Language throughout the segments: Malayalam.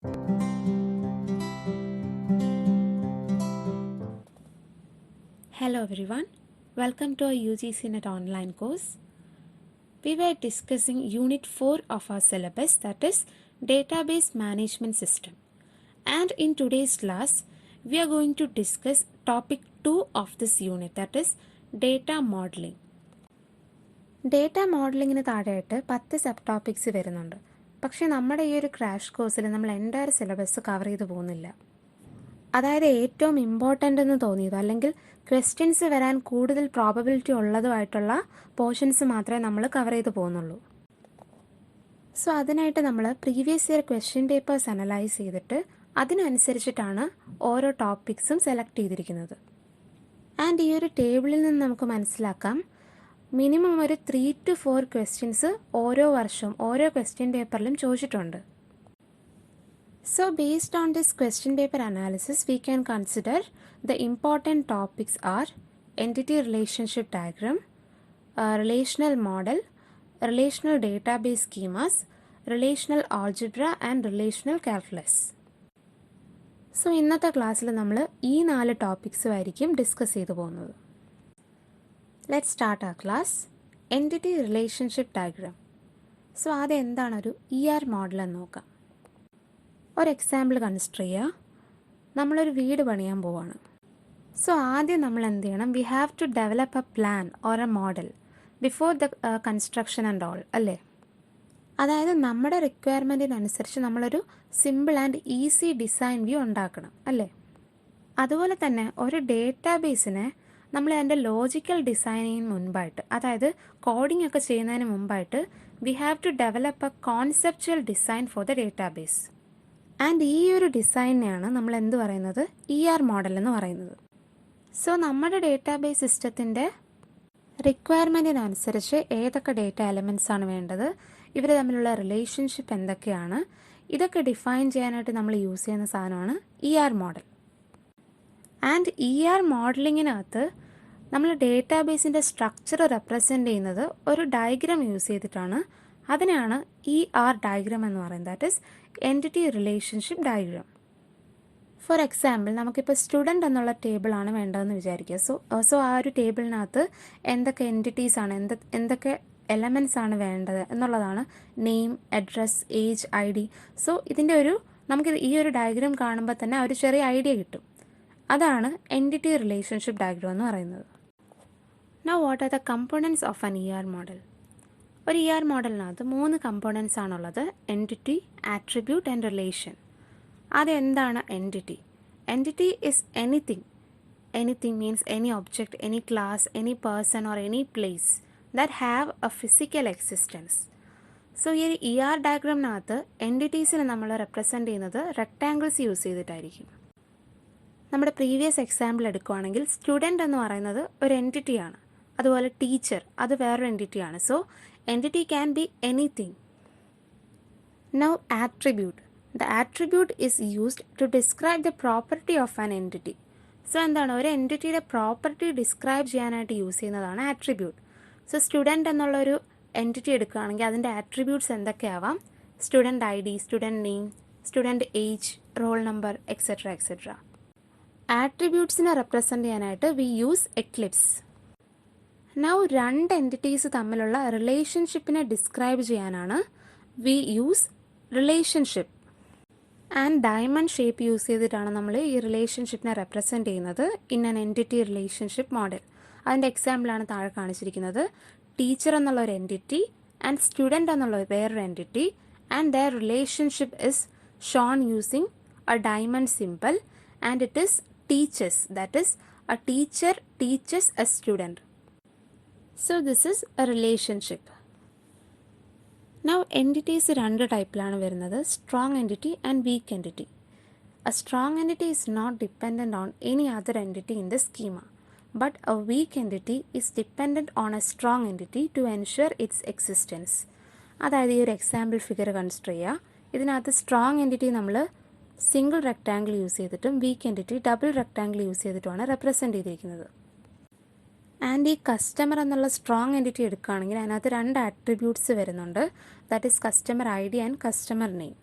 Hello everyone, welcome to our UGC NET online course. We were discussing Unit 4 of our syllabus, that is Database Management System. And in today's class, we are going to discuss topic 2 of this unit, that is Data Modeling. Data മോഡലിങ്ങിന് താഴെയായിട്ട് 10 സബ് ടോപ്പിക്സ് വരുന്നുണ്ട്. പക്ഷേ നമ്മുടെ ഈ ഒരു ക്രാഷ് കോഴ്സിൽ നമ്മൾ എൻ്റയർ സിലബസ് കവർ ചെയ്ത് പോകുന്നില്ല. അതായത് ഏറ്റവും ഇമ്പോർട്ടൻ്റ് എന്ന് തോന്നിയത് അല്ലെങ്കിൽ ക്വസ്റ്റ്യൻസ് വരാൻ കൂടുതൽ പ്രോബബിലിറ്റി ഉള്ളതുമായിട്ടുള്ള പോർഷൻസ് മാത്രമേ നമ്മൾ കവർ ചെയ്ത് പോകുന്നുള്ളൂ. സോ അതിനായിട്ട് നമ്മൾ previous year question papers analyse ചെയ്തിട്ട് അതിനനുസരിച്ചിട്ടാണ് ഓരോ ടോപ്പിക്സും സെലക്ട് ചെയ്തിരിക്കുന്നത്. ആൻഡ് ഈ ഒരു ടേബിളിൽ നിന്ന് നമുക്ക് മനസ്സിലാക്കാം മിനിമം ഒരു 3 to 4 ക്വസ്റ്റ്യൻസ് ഓരോ വർഷവും ഓരോ ക്വസ്റ്റ്യൻ പേപ്പറിലും ചോദിച്ചിട്ടുണ്ട്. So based on this question paper analysis, we can consider the important topics are entity relationship diagram, relational model, relational database schemas, relational algebra and relational calculus. So ഇന്നത്തെ ക്ലാസ്സിൽ നമ്മൾ ഈ 4 ടോപ്പിക്സ് ആയിരിക്കും ഡിസ്കസ് ചെയ്തു പോകുന്നത്. Let's start our class. Entity relationship diagram. So ആദ്യം എന്താണ് ഒരു ER മോഡൽ എന്ന് നോക്കാം. ഒരു എക്സാമ്പിൾ കൺസിഡർ ചെയ്യുക. നമ്മളൊരു വീട് പണിയാൻ പോവാണ്. സോ ആദ്യം നമ്മൾ എന്ത് ചെയ്യണം? We have to develop a plan or a model before the construction and all അല്ലേ? അതായത് നമ്മുടെ റിക്വയർമെൻറ്റിനനുസരിച്ച് നമ്മളൊരു simple and easy design view ഉണ്ടാക്കണം അല്ലേ? അതുപോലെ തന്നെ ഒരു ഡേറ്റാബേസിനെ നമ്മൾ അതിൻ്റെ ലോജിക്കൽ ഡിസൈനിങ്ങിന് മുൻപായിട്ട്, അതായത് കോഡിംഗ് ഒക്കെ ചെയ്യുന്നതിന് മുമ്പായിട്ട് we have to develop a conceptual design for the database. And ഈ ഒരു ഡിസൈനെയാണ് നമ്മൾ എന്ത് പറയുന്നത്? ER മോഡൽ എന്ന് പറയുന്നത്. സോ നമ്മുടെ ഡേറ്റാബേസ് സിസ്റ്റത്തിൻ്റെ റിക്വയർമെൻറ്റിനനുസരിച്ച് ഏതൊക്കെ ഡേറ്റ എലമെൻറ്റ്സ് ആണ് വേണ്ടത്, ഇവർ തമ്മിലുള്ള റിലേഷൻഷിപ്പ് എന്തൊക്കെയാണ്, ഇതൊക്കെ ഡിഫൈൻ ചെയ്യാനായിട്ട് നമ്മൾ യൂസ് ചെയ്യുന്ന സാധനമാണ് ER മോഡൽ. ആൻഡ് ER മോഡലിങ്ങിനകത്ത് നമ്മൾ ഡേറ്റാബേസിൻ്റെ സ്ട്രക്ചർ റെപ്രസെൻ്റ് ചെയ്യുന്നത് ഒരു ഡയഗ്രാം യൂസ് ചെയ്തിട്ടാണ്. അതിനാണ് ER ഡയഗ്രാം എന്ന് പറയുന്നത്, that is entity relationship diagram. For example നമുക്കിപ്പോൾ സ്റ്റുഡൻറ്റ് എന്നുള്ള ടേബിളാണ് വേണ്ടതെന്ന് വിചാരിക്കുക. സോ ആ ഒരു ടേബിളിനകത്ത് എന്തൊക്കെ എൻറ്റിറ്റീസ് ആണ്, എന്തൊക്കെ എലമെൻറ്റ്സ് ആണ് വേണ്ടത് എന്നുള്ളതാണ് name, address, age, ID. So ഇതിൻ്റെ നമുക്ക് ഈ ഒരു ഡയഗ്രാം കാണുമ്പോൾ തന്നെ ഒരു ചെറിയ ഐഡിയ കിട്ടും. അതാണ് എൻറ്റിറ്റി റിലേഷൻഷിപ്പ് ഡയഗ്രാം എന്ന് പറയുന്നത്. Now what are the components of an ER model? ഒരു ER മോഡലിനകത്ത് 3 കമ്പോണൻറ്റ്സ് ആണുള്ളത്: എൻറ്റിറ്റി, ആട്രിബ്യൂട്ട് ആൻഡ് റിലേഷൻ. അത് എന്താണ് entity? Entity is anything. Anything means any object, any class, any person or any place that have A physical existence. So ഈ ഒരു ER ഡയഗ്രാമിനകത്ത് എൻറ്റിറ്റീസിനെ നമ്മൾ റെപ്രസെൻ്റ് ചെയ്യുന്നത് റെക്ടാങ്കിൾസ് യൂസ് ചെയ്തിട്ടായിരിക്കും. നമ്മുടെ പ്രീവിയസ് എക്സാമ്പിൾ എടുക്കുകയാണെങ്കിൽ സ്റ്റുഡൻറ്റ് എന്ന് പറയുന്നത് ഒരു എൻറ്റിറ്റിയാണ്. അതുപോലെ ടീച്ചർ അത് വേറൊരു എൻറ്റിറ്റിയാണ്. So entity can be anything. Now attribute. The attribute is used to describe the property of an entity. So എന്താണ്? ഒരു എൻറ്റിറ്റിയുടെ പ്രോപ്പർട്ടി ഡിസ്ക്രൈബ് ചെയ്യാനായിട്ട് യൂസ് ചെയ്യുന്നതാണ് ആട്രിബ്യൂട്ട്. സോ സ്റ്റുഡൻറ്റ് എന്നുള്ളൊരു എൻറ്റിറ്റി എടുക്കുകയാണെങ്കിൽ അതിൻ്റെ ആട്രിബ്യൂട്ട്സ് എന്തൊക്കെയാവാം? Student ID, student name, student age, role number, et cetera et cetera. ആട്രിബ്യൂട്ട്സിനെ റെപ്രസെൻ്റ് ചെയ്യാനായിട്ട് we use eclipse. Now 2 entities തമ്മിലുള്ള റിലേഷൻഷിപ്പിനെ ഡിസ്ക്രൈബ് ചെയ്യാനാണ് we use relationship. And diamond shape use ചെയ്തിട്ടാണ് നമ്മൾ ഈ റിലേഷൻഷിപ്പിനെ റെപ്രസെൻ്റ് ചെയ്യുന്നത് in an entity relationship model. അതിൻ്റെ എക്സാമ്പിളാണ് താഴെ കാണിച്ചിരിക്കുന്നത്. ടീച്ചർ എന്നുള്ള ഒരു എൻറ്റിറ്റി ആൻഡ് സ്റ്റുഡൻറ്റ് എന്നുള്ള വേറൊരു entity and their relationship is shown using a diamond simple and it is teachers, that is a teacher teachers a student. So this is a relationship. Now entities 2 ടൈപ്പിലാണ് വരുന്നത്: strong entity and weak entity. A strong entity is not dependent on any other entity in the schema, but a weak entity is dependent on a strong entity to ensure its existence. അതായത് ഈ ഒരു എക്സാമ്പിൾ ഫിഗർ കൺസിഡർ ചെയ്യുക. ഇതിനകത്ത് സ്ട്രോങ് എൻറ്റിറ്റി നമ്മൾ സിംഗിൾ റെക്ടാങ്കിൾ യൂസ് ചെയ്തിട്ടും weak entity double rectangle use ചെയ്തിട്ടുമാണ് റെപ്രസെൻ്റ് ചെയ്തിരിക്കുന്നത്. ആൻഡ് ഈ കസ്റ്റമർ എന്നുള്ള സ്ട്രോങ് എൻറ്റിറ്റി എടുക്കുകയാണെങ്കിൽ അതിനകത്ത് 2 ആട്രിബ്യൂട്ട്സ് വരുന്നുണ്ട്, that is customer ID and customer name.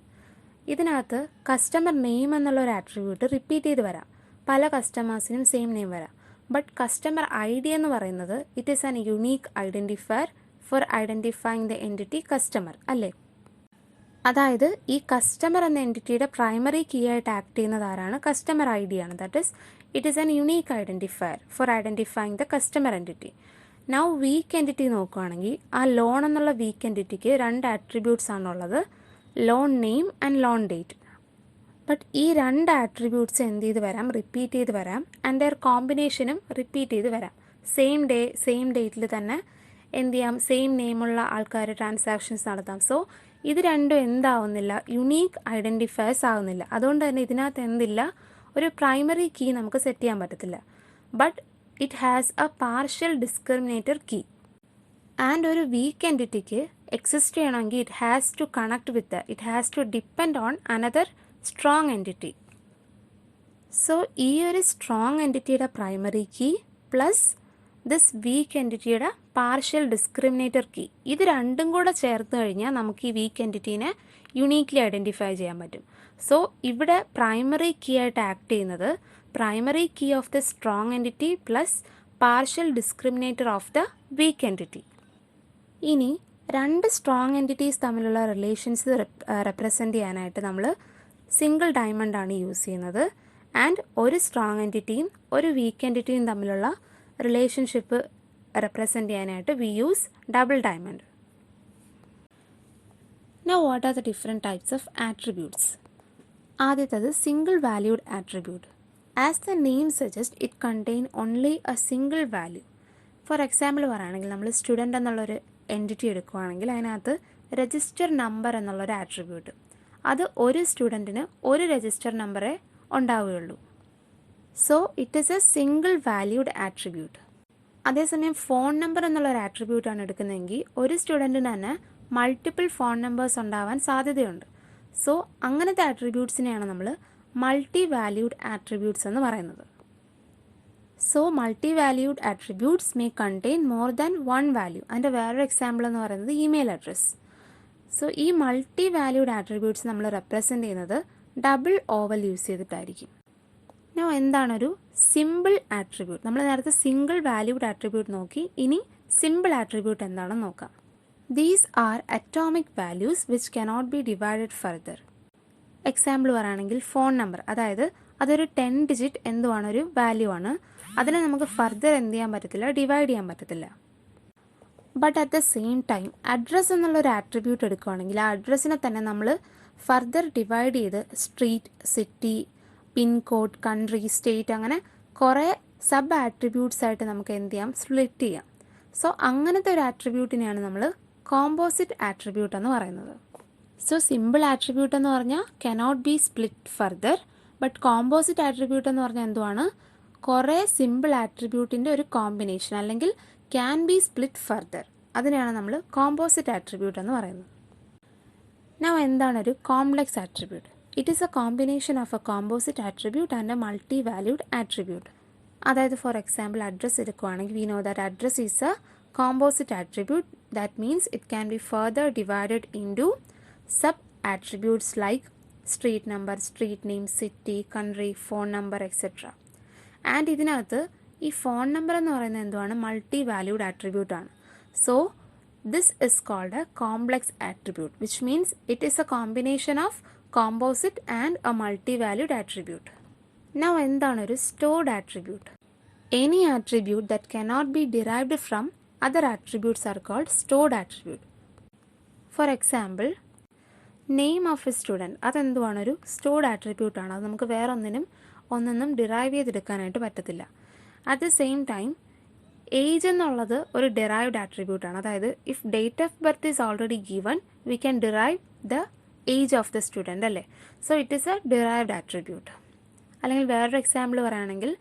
ഇതിനകത്ത് കസ്റ്റമർ നെയിം എന്നുള്ള ഒരു ആട്രിബ്യൂട്ട് റിപ്പീറ്റ് ചെയ്ത് വരാം. പല കസ്റ്റമേഴ്സിനും സെയിം നെയിം വരാം. ബട്ട് കസ്റ്റമർ ഐ ഡി എന്ന് പറയുന്നത് it is an unique identifier for identifying the entity customer അല്ലേ. അതായത് ഈ കസ്റ്റമർ എന്ന എൻറ്റിറ്റിയുടെ പ്രൈമറി കീ ആയിട്ട് ആക്ട് ചെയ്യുന്നത് ആരാണ്? കസ്റ്റമർ ഐ ഡി ആണ്. That is it is an unique identifier for identifying the customer entity. Now weak entity നോക്കുകയാണെങ്കിൽ ആ ലോൺ എന്നുള്ള വീക്ക് എൻറ്റിറ്റിക്ക് 2 ആട്രിബ്യൂട്ട്സ് ആണുള്ളത്, loan name and loan date. But ഈ 2 ആട്രിബ്യൂട്ട്സ് എന്ത് ചെയ്ത് വരാം? റിപ്പീറ്റ് ചെയ്ത് വരാം. ആൻഡ് ദെയർ കോമ്പിനേഷനും റിപ്പീറ്റ് ചെയ്ത് വരാം. സെയിം ഡേ സെയിം ഡേറ്റിൽ തന്നെ എന്ത് ചെയ്യാം? സെയിം നെയിമുള്ള ആൾക്കാർ ട്രാൻസാക്ഷൻസ് നടത്താം. സോ ഇത് രണ്ടും എന്താവുന്നില്ല? യുണീക്ക് ഐഡൻറ്റിഫയേഴ്സ് ആവുന്നില്ല. അതുകൊണ്ട് തന്നെ ഇതിനകത്ത് എന്തില്ല? ഒരു പ്രൈമറി കീ നമുക്ക് സെറ്റ് ചെയ്യാൻ പറ്റത്തില്ല. But it has a partial discriminator key. And ഒരു വീക്ക് എൻറ്റിറ്റിക്ക് എക്സിസ്റ്റ് ചെയ്യണമെങ്കിൽ it has to connect with, it has to depend on another strong entity. So ഈ ഒരു സ്ട്രോങ് എൻറ്റിറ്റിയുടെ primary key plus this weak എൻറ്റിറ്റിയുടെ പാർഷ്യൽ ഡിസ്ക്രിമിനേറ്റർ കീ, ഇത് രണ്ടും കൂടെ ചേർത്ത് കഴിഞ്ഞാൽ നമുക്ക് ഈ വീക്ക് എൻറ്റിറ്റീനെ യുണീക്ലി ഐഡൻറ്റിഫൈ ചെയ്യാൻ പറ്റും. സോ ഇവിടെ പ്രൈമറി കീ ആയിട്ട് ആക്ട് ചെയ്യുന്നത് primary key of the strong entity plus partial discriminator of the weak entity. ഇനി 2 സ്ട്രോങ് എൻറ്റിറ്റീസ് തമ്മിലുള്ള റിലേഷൻസ് റെപ്രസെൻ്റ് ചെയ്യാനായിട്ട് നമ്മൾ സിംഗിൾ ഡയമണ്ട് ആണ് യൂസ് ചെയ്യുന്നത്. ആൻഡ് ഒരു സ്ട്രോങ് എൻറ്റിറ്റിയും ഒരു വീക്ക് എൻറ്റിറ്റിയും തമ്മിലുള്ള റിലേഷൻഷിപ്പ് റെപ്രസെൻ്റ് ചെയ്യാനായിട്ട് we use double diamond. Now what are the different types of attributes? ആദ്യത്തത് single valued attribute. As the name suggest it contain only A single value. For example പറയുകയാണെങ്കിൽ നമ്മൾ സ്റ്റുഡൻ്റ് എന്നുള്ളൊരു എൻറ്റിറ്റി എടുക്കുകയാണെങ്കിൽ അതിനകത്ത് രജിസ്റ്റർ നമ്പർ എന്നുള്ളൊരു ആട്രിബ്യൂട്ട്, അത് ഒരു സ്റ്റുഡൻറ്റിന് ഒരു രജിസ്റ്റർ നമ്പറേ ഉണ്ടാവുകയുള്ളൂ. So it is A single valued attribute. അതേസമയം ഫോൺ നമ്പർ എന്നുള്ളൊരു ആട്രിബ്യൂട്ടാണ് എടുക്കുന്നതെങ്കിൽ ഒരു സ്റ്റുഡൻറ്റിന് തന്നെ മൾട്ടിപ്പിൾ ഫോൺ നമ്പേഴ്സ് ഉണ്ടാവാൻ സാധ്യതയുണ്ട്. സോ അങ്ങനത്തെ ആട്രിബ്യൂട്ട്സിനെയാണ് നമ്മൾ മൾട്ടി വാല്യൂഡ് ആട്രിബ്യൂട്ട്സ് എന്ന് പറയുന്നത്. So multi valued attributes may contain more than 1 value. അതിൻ്റെ വേറൊരു എക്സാമ്പിൾ എന്ന് പറയുന്നത് ഇമെയിൽ അഡ്രസ്സ്. സോ ഈ മൾട്ടി വാല്യൂഡ് ആട്രിബ്യൂട്ട്സ് നമ്മൾ റെപ്രസെൻ്റ് ചെയ്യുന്നത് ഡബിൾ ഓവൽ യൂസ് ചെയ്തിട്ടായിരിക്കും. നൗ എന്താണൊരു സിമ്പിൾ ആട്രിബ്യൂട്ട്? നമ്മൾ നേരത്തെ സിംഗിൾ വാല്യൂഡ് ആട്രിബ്യൂട്ട് നോക്കി, ഇനി സിമ്പിൾ ആട്രിബ്യൂട്ട് എന്താണെന്ന് നോക്കാം. These are atomic values which cannot be divided further. Example പറയുകയാണെങ്കിൽ ഫോൺ നമ്പർ, അതായത് അതൊരു 10 ഡിജിറ്റ് എന്തുവാണ്, ഒരു വാല്യൂ ആണ്. അതിനെ നമുക്ക് ഫർദർ എന്ത് ചെയ്യാൻ പറ്റത്തില്ല? ഡിവൈഡ് ചെയ്യാൻ പറ്റത്തില്ല. But at the same time address എന്നുള്ളൊരു ആട്രിബ്യൂട്ട് എടുക്കുകയാണെങ്കിൽ ആ അഡ്രസ്സിനെ തന്നെ നമ്മൾ ഫർദർ ഡിവൈഡ് ചെയ്ത് street, city, pin code, country, state, അങ്ങനെ കുറേ സബ് ആട്രിബ്യൂട്ട്സ് ആയിട്ട് നമുക്ക് എന്ത് ചെയ്യാം? സ്പ്ലിറ്റ് ചെയ്യാം. സോ അങ്ങനത്തെ ഒരു ആട്രിബ്യൂട്ടിനെയാണ് നമ്മൾ കോമ്പോസിറ്റ് ആട്രിബ്യൂട്ട് എന്ന് പറയുന്നത്. സോ സിമ്പിൾ ആട്രിബ്യൂട്ട് എന്ന് പറഞ്ഞാൽ cannot be split further. But composite attribute എന്ന് പറഞ്ഞാൽ എന്തുവാണ്? കുറേ സിമ്പിൾ ആട്രിബ്യൂട്ടിൻ്റെ ഒരു കോമ്പിനേഷൻ, അല്ലെങ്കിൽ ക്യാൻ ബി സ്പ്ലിറ്റ് ഫർദർ. അതിനെയാണ് നമ്മൾ കോമ്പോസിറ്റ് ആട്രിബ്യൂട്ട് എന്ന് പറയുന്നത്. നൗ എന്താണൊരു complex attribute? It is a combination of a composite attribute and a multi valued attribute. അതായത് ഫോർ എക്സാമ്പിൾ അഡ്രസ്സ് എടുക്കുകയാണെങ്കിൽ we know that address is a composite attribute. That means it can be further divided into sub attributes like street number, street name, city, country, phone number et cetera. And ഇതിനകത്ത് ഈ ഫോൺ നമ്പർ എന്ന് പറയുന്നത് എന്തുവാണ്? മൾട്ടി വാല്യൂഡ് ആട്രിബ്യൂട്ട് ആണ്. So this is called A complex attribute, which means it is a combination of composite and a multi valued attribute. Now എന്താണൊരു stored attribute? Any attribute that cannot be derived from other attributes are called stored attribute. For example name of a student, അതെന്തുവാണ്? ഒരു സ്റ്റോർഡ് ആട്രിബ്യൂട്ടാണ്. അത് നമുക്ക് വേറെ ഒന്നൊന്നും ഡിറൈവ് ചെയ്തെടുക്കാനായിട്ട് പറ്റത്തില്ല. At the same time age എന്നുള്ളത് ഒരു ഡിറൈവ്ഡ് ആട്രിബ്യൂട്ടാണ്. അതായത് if date of birth is already given we can derive the age of the student അല്ലേ. So it is a derived attribute. അല്ലെങ്കിൽ വേറൊരു എക്സാമ്പിൾ പറയുകയാണെങ്കിൽ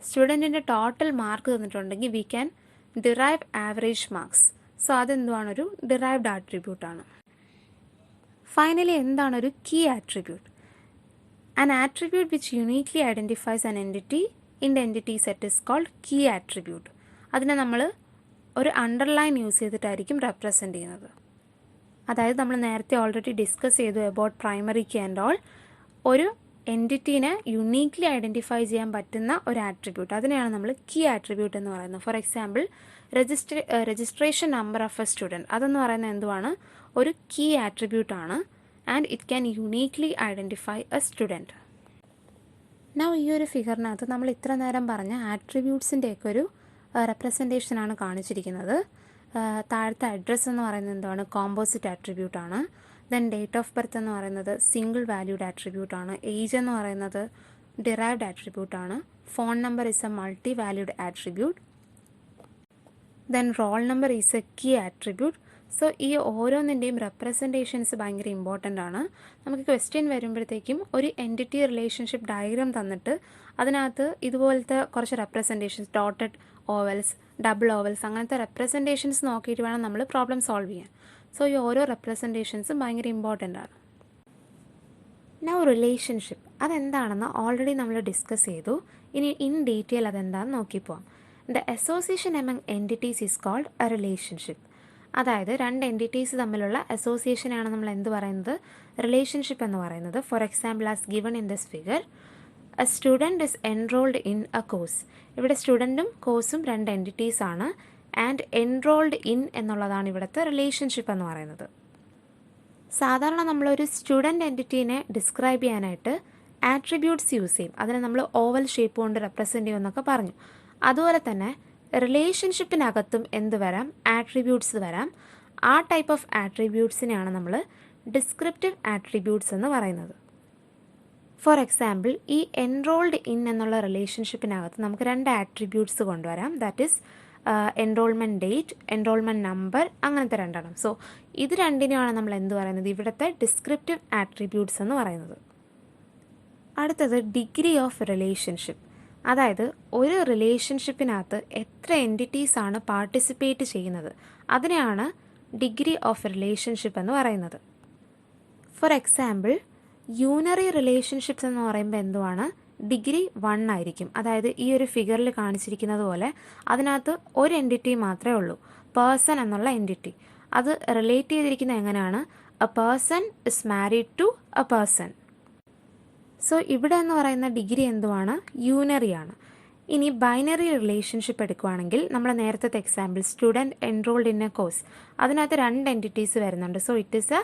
സ്റ്റുഡൻറ്റിൻ്റെ ടോട്ടൽ മാർക്ക് തന്നിട്ടുണ്ടെങ്കിൽ we can derive average marks. So അതെന്തുവാണ്? ഒരു ഡിറൈവ്ഡ് ആട്രിബ്യൂട്ടാണ്. ഫൈനലി എന്താണൊരു key attribute? An attribute which uniquely identifies an entity in the entity set is called key attribute. അതിനെ നമ്മൾ ഒരു അണ്ടർലൈൻ യൂസ് ചെയ്തിട്ടായിരിക്കും റെപ്രസെൻ്റ് ചെയ്യുന്നത്. അതായത് നമ്മൾ നേരത്തെ ഓൾറെഡി ഡിസ്കസ് ചെയ്തു about primary key and all. ഒരു എൻറ്റിറ്റീനെ യുണീക്ലി ഐഡൻറ്റിഫൈ ചെയ്യാൻ പറ്റുന്ന ഒരു ആട്രിബ്യൂട്ട്, അതിനെയാണ് നമ്മൾ കീ ആട്രിബ്യൂട്ട് എന്ന് പറയുന്നത്. For example registration number of a student, അതെന്ന് പറയുന്നത് എന്തുവാണ്, ഒരു കീ ആട്രിബ്യൂട്ടാണ്. And it can uniquely identify a student. Now ഈ ഒരു ഫിഗറിനകത്ത് നമ്മൾ ഇത്ര നേരം പറഞ്ഞ ആട്രിബ്യൂട്ട്സിൻ്റെയൊക്കെ ഒരു റെപ്രസെൻറ്റേഷനാണ് കാണിച്ചിരിക്കുന്നത്. താഴത്തെ അഡ്രസ്സ് എന്ന് പറയുന്നത് എന്താണ്, കോമ്പോസിറ്റ് ആട്രിബ്യൂട്ടാണ്. ദെൻ ഡേറ്റ് ഓഫ് ബർത്ത് എന്ന് പറയുന്നത് സിംഗിൾ വാല്യൂഡ് ആട്രിബ്യൂട്ടാണ്. ഏജ് എന്ന് പറയുന്നത് ഡിറൈവ്ഡ് ആട്രിബ്യൂട്ടാണ്. Phone number is a multi valued attribute. Then roll number is a key attribute. So ഈ ഓരോന്നിൻ്റെയും റെപ്രസെൻറ്റേഷൻസ് ഭയങ്കര ഇമ്പോർട്ടൻ്റ് ആണ്. നമുക്ക് ക്വസ്റ്റ്യൻ വരുമ്പോഴത്തേക്കും ഒരു എൻറ്റിറ്റി റിലേഷൻഷിപ്പ് ഡയഗ്രാം തന്നിട്ട് അതിനകത്ത് ഇതുപോലത്തെ കുറച്ച് representations, dotted ovals, double ovals, അങ്ങനത്തെ റെപ്രസെൻറ്റേഷൻസ് നോക്കിയിട്ട് വേണം നമ്മൾ പ്രോബ്ലം സോൾവ് ചെയ്യാൻ. സോ ഈ ഓരോ റെപ്രസെൻറ്റേഷൻസും ഭയങ്കര ഇമ്പോർട്ടൻ്റ് ആണ്. നൗ റിലേഷൻഷിപ്പ് അതെന്താണെന്ന് ഓൾറെഡി നമ്മൾ ഡിസ്കസ് ചെയ്തു. ഇനി ഇൻ ഡീറ്റെയിൽ അതെന്താണെന്ന് നോക്കിപ്പോവാം. The association among entities is called a relationship. അതായത് രണ്ട് എൻറ്റിറ്റീസ് തമ്മിലുള്ള അസോസിയേഷനാണ് നമ്മൾ എന്ത് പറയുന്നത്, റിലേഷൻഷിപ്പ് എന്ന് പറയുന്നത്. For example as given in this figure, A student is enrolled in a course. ഇവിടെ സ്റ്റുഡൻറ്റും കോഴ്സും രണ്ട് എൻറ്റിറ്റീസ് ആണ്. ആൻഡ് എൻറോൾഡ് ഇൻ എന്നുള്ളതാണ് ഇവിടുത്തെ റിലേഷൻഷിപ്പ് എന്ന് പറയുന്നത്. സാധാരണ നമ്മളൊരു സ്റ്റുഡൻറ്റ് എൻറ്റിറ്റീനെ ഡിസ്ക്രൈബ് ചെയ്യാനായിട്ട് ആട്രിബ്യൂട്ട്സ് യൂസ് ചെയ്യും. അതിനെ നമ്മൾ ഓവൽ ഷേപ്പ് കൊണ്ട് റെപ്രസെൻറ്റ് ചെയ്യുമെന്നൊക്കെ പറഞ്ഞു. അതുപോലെ തന്നെ റിലേഷൻഷിപ്പിനകത്തും എന്ത് വരാം, ആട്രിബ്യൂട്ട്സ് വരാം. ആ ടൈപ്പ് ഓഫ് ആട്രിബ്യൂട്ട്സിനെയാണ് നമ്മൾ ഡിസ്ക്രിപ്റ്റീവ് ആട്രിബ്യൂട്ട്സ് എന്ന് പറയുന്നത്. ഫോർ എക്സാമ്പിൾ ഈ എൻറോൾഡ് ഇൻ എന്നുള്ള റിലേഷൻഷിപ്പിനകത്ത് നമുക്ക് രണ്ട് ആട്രിബ്യൂട്ട്സ് കൊണ്ടുവരാം. That is enrolment date, enrolment number, അങ്ങനത്തെ രണ്ടെണ്ണം. സോ ഇത് രണ്ടിനെയാണ് നമ്മൾ എന്ത് പറയുന്നത്, ഇവിടുത്തെ ഡിസ്ക്രിപ്റ്റീവ് ആട്രിബ്യൂട്ട്സ് എന്ന് പറയുന്നത്. അടുത്തത് ഡിഗ്രി ഓഫ് റിലേഷൻഷിപ്പ്. അതായത് ഒരു റിലേഷൻഷിപ്പിനകത്ത് എത്ര എൻറ്റിറ്റീസ് ആണ് പാർട്ടിസിപ്പേറ്റ് ചെയ്യുന്നത്, അതിനെയാണ് ഡിഗ്രി ഓഫ് റിലേഷൻഷിപ്പ് എന്ന് പറയുന്നത്. ഫോർ എക്സാമ്പിൾ യൂണറി റിലേഷൻഷിപ്സ് എന്ന് പറയുമ്പോൾ എന്തുവാണ്, ഡിഗ്രി 1 ആയിരിക്കും. അതായത് ഈ ഒരു ഫിഗറിൽ കാണിച്ചിരിക്കുന്നത് പോലെ അതിനകത്ത് ഒരു എൻറ്റിറ്റി മാത്രമേ ഉള്ളൂ, പേഴ്സൺ എന്നുള്ള എൻറ്റിറ്റി. അത് റിലേറ്റ് ചെയ്തിരിക്കുന്നത് എങ്ങനെയാണ്, a person is married to a person. So ഇവിടെ എന്ന് പറയുന്ന ഡിഗ്രി എന്തുവാണ്, യൂണറിയാണ്. ഇനി ബൈനറി റിലേഷൻഷിപ്പ് എടുക്കുകയാണെങ്കിൽ നമ്മൾ നേരത്തെ example student enrolled in a course, അതിനകത്ത് രണ്ട് എൻറ്റിറ്റീസ് വരുന്നുണ്ട്. So it is a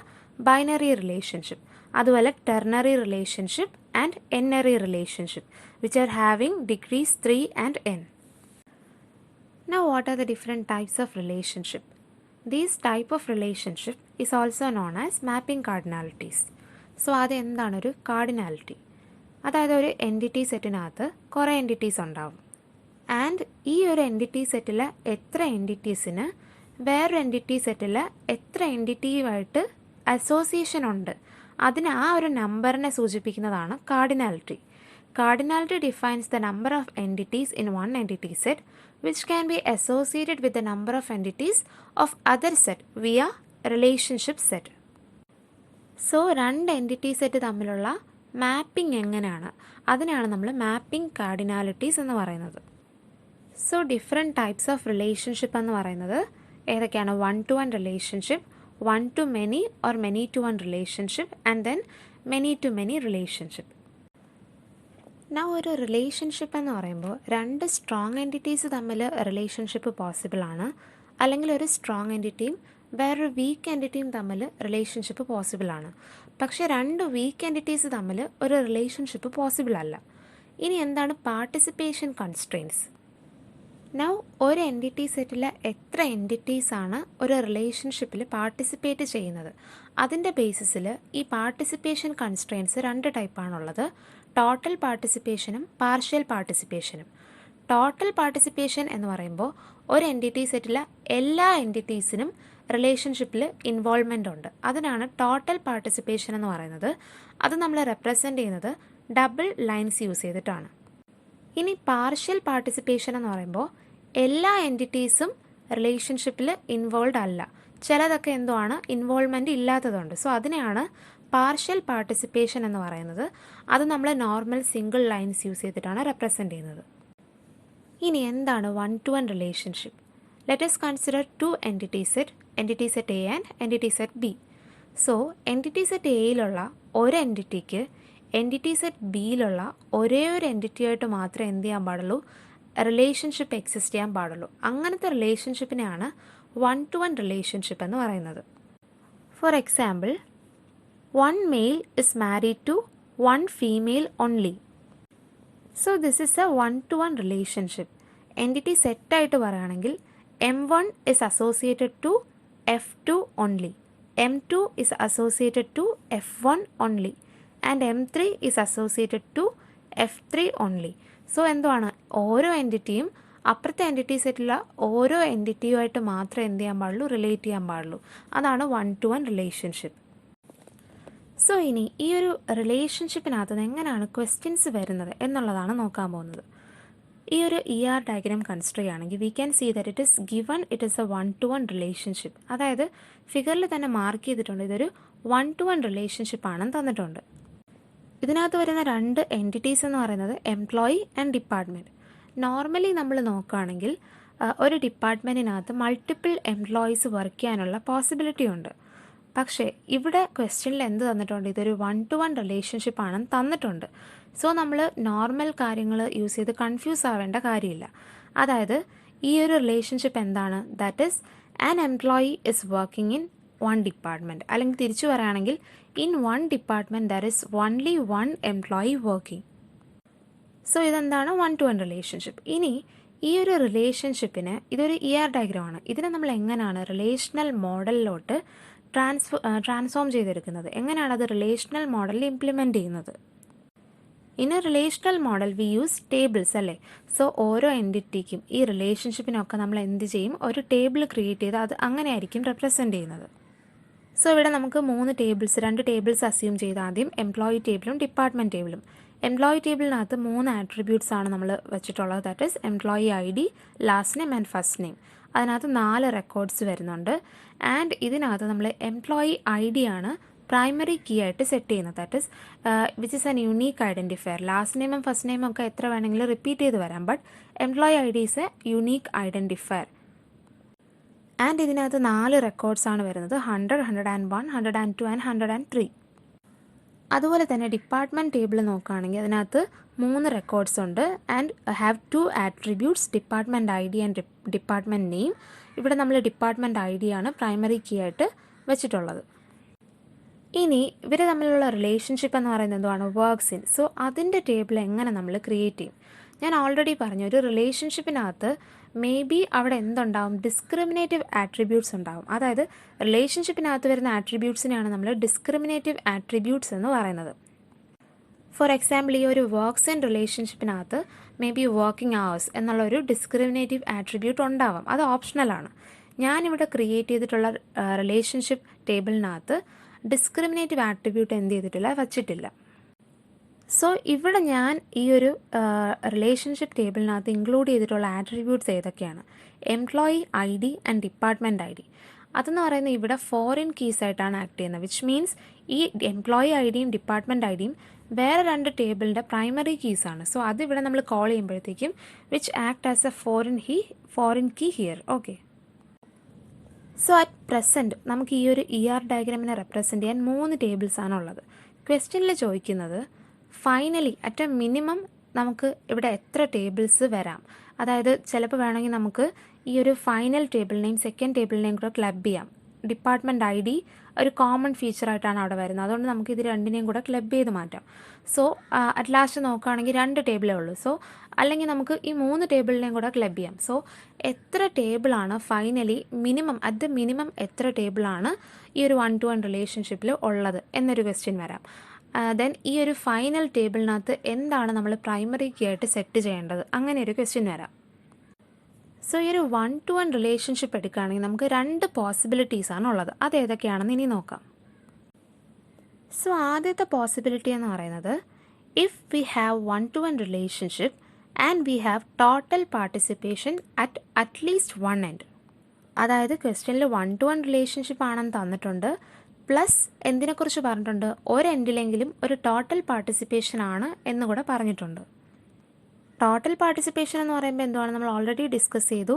binary relationship. അതുപോലെ ternary relationship and n-ary relationship which are having degrees 3 and n. Now what are the different types of relationship? These type of relationship is also known as mapping cardinalities. So അതെന്താണ് ഒരു കാർഡിനാലിറ്റി? അതായത് ഒരു എൻറ്റിറ്റി സെറ്റിനകത്ത് കുറേ എൻറ്റിറ്റീസ് ഉണ്ടാവും. ആൻഡ് ഈ ഒരു എൻറ്റിറ്റി സെറ്റിലെ എത്ര എൻറ്റിറ്റീസിന് വേറൊരു എൻറ്റിറ്റി സെറ്റിലെ എത്ര എൻറ്റിറ്റിയുമായിട്ട് അസോസിയേഷൻ ഉണ്ട്, അതിന് ആ ഒരു നമ്പറിനെ സൂചിപ്പിക്കുന്നതാണ് cardinality. Cardinality defines the number of entities in one entity set which can be associated with the number of entities of other set via relationship set. So രണ്ട് എൻറ്റിറ്റി സെറ്റ് തമ്മിലുള്ള മാപ്പിംഗ് എങ്ങനെയാണ്, അതിനാണ് നമ്മൾ മാപ്പിംഗ് കാർഡിനാലിറ്റീസ് എന്ന് പറയുന്നത്. So different types of relationship എന്ന് പറയുന്നത് ഏതൊക്കെയാണ്, 1-to-1 relationship, 1-to-many or many-to-one relationship and then many-to-many relationship. Now ഒരു റിലേഷൻഷിപ്പ് എന്ന് പറയുമ്പോൾ രണ്ട് സ്ട്രോങ് എൻറ്റിറ്റീസ് തമ്മിൽ റിലേഷൻഷിപ്പ് പോസിബിൾ ആണ്, അല്ലെങ്കിൽ ഒരു സ്ട്രോങ് എൻറ്റിറ്റിയും വേറൊരു വീക്ക് എൻറ്റിറ്റിയും തമ്മിൽ റിലേഷൻഷിപ്പ് പോസിബിൾ ആണ്. പക്ഷേ രണ്ട് വീക്ക് എൻറ്റിറ്റീസ് തമ്മിൽ ഒരു റിലേഷൻഷിപ്പ് പോസിബിൾ അല്ല. ഇനി എന്താണ് പാർട്ടിസിപ്പേഷൻ കൺസ്ട്രെയിൻസ്? നൗ ഒരു എൻറ്റിറ്റി സെറ്റിലെ എത്ര എൻറ്റിറ്റീസാണ് ഒരു റിലേഷൻഷിപ്പിൽ പാർട്ടിസിപ്പേറ്റ് ചെയ്യുന്നത്, അതിൻ്റെ ബേസിസിൽ ഈ പാർട്ടിസിപ്പേഷൻ കൺസ്ട്രെയിൻസ് രണ്ട് ടൈപ്പാണുള്ളത്, ടോട്ടൽ പാർട്ടിസിപ്പേഷനും പാർഷ്യൽ പാർട്ടിസിപ്പേഷനും. ടോട്ടൽ പാർട്ടിസിപ്പേഷൻ എന്ന് പറയുമ്പോൾ ഒരു എൻറ്റിറ്റി സെറ്റിലെ എല്ലാ എൻറ്റിറ്റീസിനും റിലേഷൻഷിപ്പിൽ ഇൻവോൾവ്മെൻ്റ് ഉണ്ട്, അതിനാണ് ടോട്ടൽ പാർട്ടിസിപ്പേഷൻ എന്ന് പറയുന്നത്. അത് നമ്മൾ റെപ്രസെൻ്റ് ചെയ്യുന്നത് ഡബിൾ ലൈൻസ് യൂസ് ചെയ്തിട്ടാണ്. ഇനി പാർഷ്യൽ പാർട്ടിസിപ്പേഷൻ എന്ന് പറയുമ്പോൾ എല്ലാ എൻറ്റിറ്റീസും റിലേഷൻഷിപ്പിൽ ഇൻവോൾവ് അല്ല, ചിലതൊക്കെ എന്തുവാണ് ഇൻവോൾവ്മെൻറ്റ് ഇല്ലാത്തതുണ്ട്. സോ അതിനെയാണ് പാർഷ്യൽ പാർട്ടിസിപ്പേഷൻ എന്ന് പറയുന്നത്. അത് നമ്മൾ നോർമൽ സിംഗിൾ ലൈൻസ് യൂസ് ചെയ്തിട്ടാണ് റെപ്രസെൻ്റ് ചെയ്യുന്നത്. ഇനി എന്താണ് 1-to-1 relationship? Let us consider two entity set A and entity set B. So entity set എയിലുള്ള ഒരു എൻറ്റിറ്റിക്ക് എൻറ്റിറ്റി സെറ്റ് ബിയിലുള്ള ഒരേ ഒരു എൻറ്റിറ്റിയായിട്ട് മാത്രമേ എന്ത് ചെയ്യാൻ പാടുള്ളൂ, റിലേഷൻഷിപ്പ് എക്സിസ്റ്റ് ചെയ്യാൻ പാടുള്ളൂ. അങ്ങനത്തെ റിലേഷൻഷിപ്പിനെയാണ് 1-to-1 റിലേഷൻഷിപ്പ് എന്ന് പറയുന്നത്. For example, 1 male is married to 1 female only. So this is a 1-to-1 relationship. Entity set ആയിട്ട് പറയുകയാണെങ്കിൽ M1 is associated to F2 only, M2 is associated to F1 only, and M3 is associated to F3 only. So എന്താണ്, ഓരോ എൻറ്റിറ്റിയും അപ്പുറത്തെ എൻറ്റിറ്റി സെറ്റിലുള്ള ഓരോ എൻറ്റിറ്റിയുമായിട്ട് മാത്രമേ എന്ത് ചെയ്യാൻ പാടുള്ളൂ, റിലേറ്റ് ചെയ്യാൻ പാടുള്ളൂ. അതാണ് 1-to-1 റിലേഷൻഷിപ്പ്. സോ ഇനി ഈ ഒരു റിലേഷൻഷിപ്പിനകത്ത് നിന്ന് എങ്ങനെയാണ് ക്വസ്റ്റ്യൻസ് വരുന്നത് എന്നുള്ളതാണ് നോക്കാൻ പോകുന്നത്. ഈ ഒരു ER ഡയഗ്രാം കൺസിഡർ ചെയ്യുകയാണെങ്കിൽ we can see that it is given it is a 1-to-1 relationship. അതായത് ഫിഗറിൽ തന്നെ മാർക്ക് ചെയ്തിട്ടുണ്ട് ഇതൊരു 1-to-1 റിലേഷൻഷിപ്പ് ആണെന്ന് തന്നിട്ടുണ്ട്. ഇതിനകത്ത് വരുന്ന രണ്ട് എൻറ്റിറ്റീസ് എന്ന് പറയുന്നത് എംപ്ലോയി ആൻഡ് ഡിപ്പാർട്ട്മെൻറ്റ്. നോർമലി നമ്മൾ നോക്കുകയാണെങ്കിൽ ഒരു ഡിപ്പാർട്ട്മെൻറ്റിനകത്ത് മൾട്ടിപ്പിൾ എംപ്ലോയീസ് വർക്ക് ചെയ്യാനുള്ള പോസിബിലിറ്റി ഉണ്ട്. പക്ഷേ ഇവിടെ ക്വസ്റ്റ്യനിൽ എന്ത് തന്നിട്ടുണ്ട്, ഇതൊരു 1-to-1 റിലേഷൻഷിപ്പ് ആണെന്ന് തന്നിട്ടുണ്ട്. സോ നമ്മൾ നോർമൽ കാര്യങ്ങൾ യൂസ് ചെയ്ത് കൺഫ്യൂസ് ആവേണ്ട കാര്യമില്ല. അതായത് ഈ ഒരു റിലേഷൻഷിപ്പ് എന്താണ്, that is an employee is working in 1 department, അല്ലെങ്കിൽ തിരിച്ചു പറയുകയാണെങ്കിൽ in 1 department there is only 1 employee working. So ഇതെന്താണ് 1-to-1 റിലേഷൻഷിപ്പ്. ഇനി ഈ ഒരു റിലേഷൻഷിപ്പിന് ഇതൊരു ER ഡയഗ്രാമാണ്. ഇതിനെ നമ്മൾ എങ്ങനെയാണ് റിലേഷണൽ മോഡലിലോട്ട് ട്രാൻസ്ഫോം ചെയ്തെടുക്കുന്നത്, എങ്ങനെയാണ് അത് റിലേഷണൽ മോഡലിൽ ഇംപ്ലിമെൻറ്റ് ചെയ്യുന്നത്. In A relational model we use tables അല്ലേ. സോ ഓരോ എൻറ്റിറ്റിക്കും ഈ റിലേഷൻഷിപ്പിനൊക്കെ നമ്മൾ എന്ത് ചെയ്യും, ഒരു ടേബിൾ ക്രിയേറ്റ് ചെയ്ത് അത് അങ്ങനെയായിരിക്കും റെപ്രസെൻറ്റ് ചെയ്യുന്നത്. സോ ഇവിടെ നമുക്ക് രണ്ട് ടേബിൾസ് അസ്യൂം ചെയ്ത് ആദ്യം എംപ്ലോയി ടേബിളും ഡിപ്പാർട്ട്മെൻറ്റ് ടേബിളും. എംപ്ലോയി ടേബിളിനകത്ത് 3 ആട്രിബ്യൂട്ട്സ് ആണ് നമ്മൾ വെച്ചിട്ടുള്ളത്. That is employee ID, last name and first name. അതിനകത്ത് 4 റെക്കോർഡ്സ് വരുന്നുണ്ട്. ആൻഡ് ഇതിനകത്ത് നമ്മൾ എംപ്ലോയി ID ആണ് പ്രൈമറി കീ ആയിട്ട് സെറ്റ് ചെയ്യുന്നത്. That is which is an unique identifier. Last നെയിമും ഫസ്റ്റ് നെയിമും ഒക്കെ എത്ര വേണമെങ്കിലും റിപ്പീറ്റ് ചെയ്ത് വരാം, but employee ID is a unique identifier. And ഇതിനകത്ത് 4 റെക്കോർഡ്സ് ആണ് വരുന്നത്, 100, 101, 102 ആൻഡ് 103. അതുപോലെ തന്നെ ഡിപ്പാർട്ട്മെൻറ്റ് ടേബിൾ നോക്കുകയാണെങ്കിൽ അതിനകത്ത് 3 റെക്കോർഡ്സ് ഉണ്ട് and have 2 attributes, department ID and department name. ഇവിടെ നമ്മൾ ഡിപ്പാർട്ട്മെൻറ്റ് ID ആണ് പ്രൈമറി കീ ആയിട്ട് വെച്ചിട്ടുള്ളത്. ഇനി ഇവർ തമ്മിലുള്ള റിലേഷൻഷിപ്പ് എന്ന് പറയുന്നത് എന്താണ്, വർക്ക്സ് ഇൻ. സോ അതിൻ്റെ ടേബിൾ എങ്ങനെ നമ്മൾ ക്രിയേറ്റ് ചെയ്യും. ഞാൻ ഓൾറെഡി പറഞ്ഞു, ഒരു റിലേഷൻഷിപ്പിനകത്ത് മേ ബി അവിടെ എന്തുണ്ടാവും, ഡിസ്ക്രിമിനേറ്റീവ് ആട്രിബ്യൂട്ട്സ് ഉണ്ടാവും. അതായത് റിലേഷൻഷിപ്പിനകത്ത് വരുന്ന ആട്രിബ്യൂട്ട്സിനെയാണ് നമ്മൾ ഡിസ്ക്രിമിനേറ്റീവ് ആട്രിബ്യൂട്ട്സ് എന്ന് പറയുന്നത്. ഫോർ എക്സാമ്പിൾ, ഈ ഒരു വർക്ക്സ് ഇൻ റിലേഷൻഷിപ്പിനകത്ത് മേ ബി വർക്കിംഗ് അവേഴ്സ് എന്നുള്ളൊരു ഡിസ്ക്രിമിനേറ്റീവ് ആട്രിബ്യൂട്ട് ഉണ്ടാവാം, അത് ഓപ്ഷണലാണ്. ഞാനിവിടെ ക്രിയേറ്റ് ചെയ്തിട്ടുള്ള റിലേഷൻഷിപ്പ് ടേബിളിനകത്ത് ഡിസ്ക്രിമിനേറ്റീവ് ആട്രിബ്യൂട്ട് എന്ത് ചെയ്തിട്ടില്ല, വച്ചിട്ടില്ല. സോ ഇവിടെ ഞാൻ ഈ ഒരു റിലേഷൻഷിപ്പ് ടേബിളിനകത്ത് ഇൻക്ലൂഡ് ചെയ്തിട്ടുള്ള ആട്രിബ്യൂട്ട്സ് ഏതൊക്കെയാണ്, employee ID and department ID. അതെന്ന് പറയുന്നത് ഇവിടെ ഫോറിൻ കീസ് ആയിട്ടാണ് ആക്ട് ചെയ്യുന്നത്, വിച്ച് മീൻസ് ഈ എംപ്ലോയി IDയും ഡിപ്പാർട്ട്മെൻറ്റ് IDയും വേറെ 2 ടേബിളിൻ്റെ പ്രൈമറി കീസാണ്. സോ അതിവിടെ നമ്മൾ കോൾ ചെയ്യുമ്പോഴത്തേക്കും which act as a foreign key here. Okay. So at present നമുക്ക് ഈ ഒരു ER ഡയഗ്രാമിനെ റെപ്രസെൻറ്റ് ചെയ്യാൻ 3 ടേബിൾസാണ് ഉള്ളത്. ക്വസ്റ്റ്യനിൽ ചോദിക്കുന്നത് ഫൈനലി അറ്റ് എ മിനിമം നമുക്ക് ഇവിടെ എത്ര ടേബിൾസ് വരാം. അതായത് ചിലപ്പോൾ വേണമെങ്കിൽ നമുക്ക് ഈ ഒരു ഫൈനൽ ടേബിളിനെയും സെക്കൻഡ് ടേബിളിനെയും കൂടെ ക്ലബ് ചെയ്യാം. ഡിപ്പാർട്ട്മെൻറ്റ് ID ഒരു കോമൺ ഫീച്ചറായിട്ടാണ് അവിടെ വരുന്നത്, അതുകൊണ്ട് നമുക്ക് ഇത് രണ്ടിനെയും കൂടെ ക്ലബ് ചെയ്ത് മാറ്റാം. സോ അറ്റ് ലാസ്റ്റ് നോക്കുകയാണെങ്കിൽ 2 ടേബിളേ ഉള്ളൂ. സോ അല്ലെങ്കിൽ നമുക്ക് ഈ 3 ടേബിളിനെയും കൂടെ ക്ലബ് ചെയ്യാം. സോ എത്ര ടേബിളാണ് ഫൈനലി അറ്റ് ദ മിനിമം എത്ര ടേബിളാണ് ഈ ഒരു 1-to-1 റിലേഷൻഷിപ്പിൽ ഉള്ളത് എന്നൊരു ക്വസ്റ്റ്യൻ വരാം. ദെൻ ഈ ഒരു ഫൈനൽ ടേബിളിനകത്ത് എന്താണ് നമ്മൾ പ്രൈമറി കീ ആയിട്ട് സെറ്റ് ചെയ്യേണ്ടത്, അങ്ങനെ ഒരു ക്വസ്റ്റ്യൻ വരാം. സോ ഈ ഒരു 1-to-1 റിലേഷൻഷിപ്പ് എടുക്കുകയാണെങ്കിൽ നമുക്ക് 2 പോസിബിലിറ്റീസാണ് ഉള്ളത്. അത് ഏതൊക്കെയാണെന്ന് ഇനി നോക്കാം. സോ ആദ്യത്തെ പോസിബിലിറ്റി എന്ന് പറയുന്നത്, if we have 1-to-1 relationship and we have total participation at least 1 end. അതായത് ക്വസ്റ്റ്യനിൽ 1-to-1 റിലേഷൻഷിപ്പ് ആണെന്ന് തന്നിട്ടുണ്ട്, പ്ലസ് എന്തിനെക്കുറിച്ച് പറഞ്ഞിട്ടുണ്ട്, ഒരു എൻഡിലെങ്കിലും ഒരു ടോട്ടൽ പാർട്ടിസിപ്പേഷൻ ആണ് എന്നുകൂടെ പറഞ്ഞിട്ടുണ്ട്. ടോട്ടൽ പാർട്ടിസിപ്പേഷൻ എന്ന് പറയുമ്പോൾ എന്തുവാണ്, നമ്മൾ ഓൾറെഡി ഡിസ്കസ് ചെയ്തു.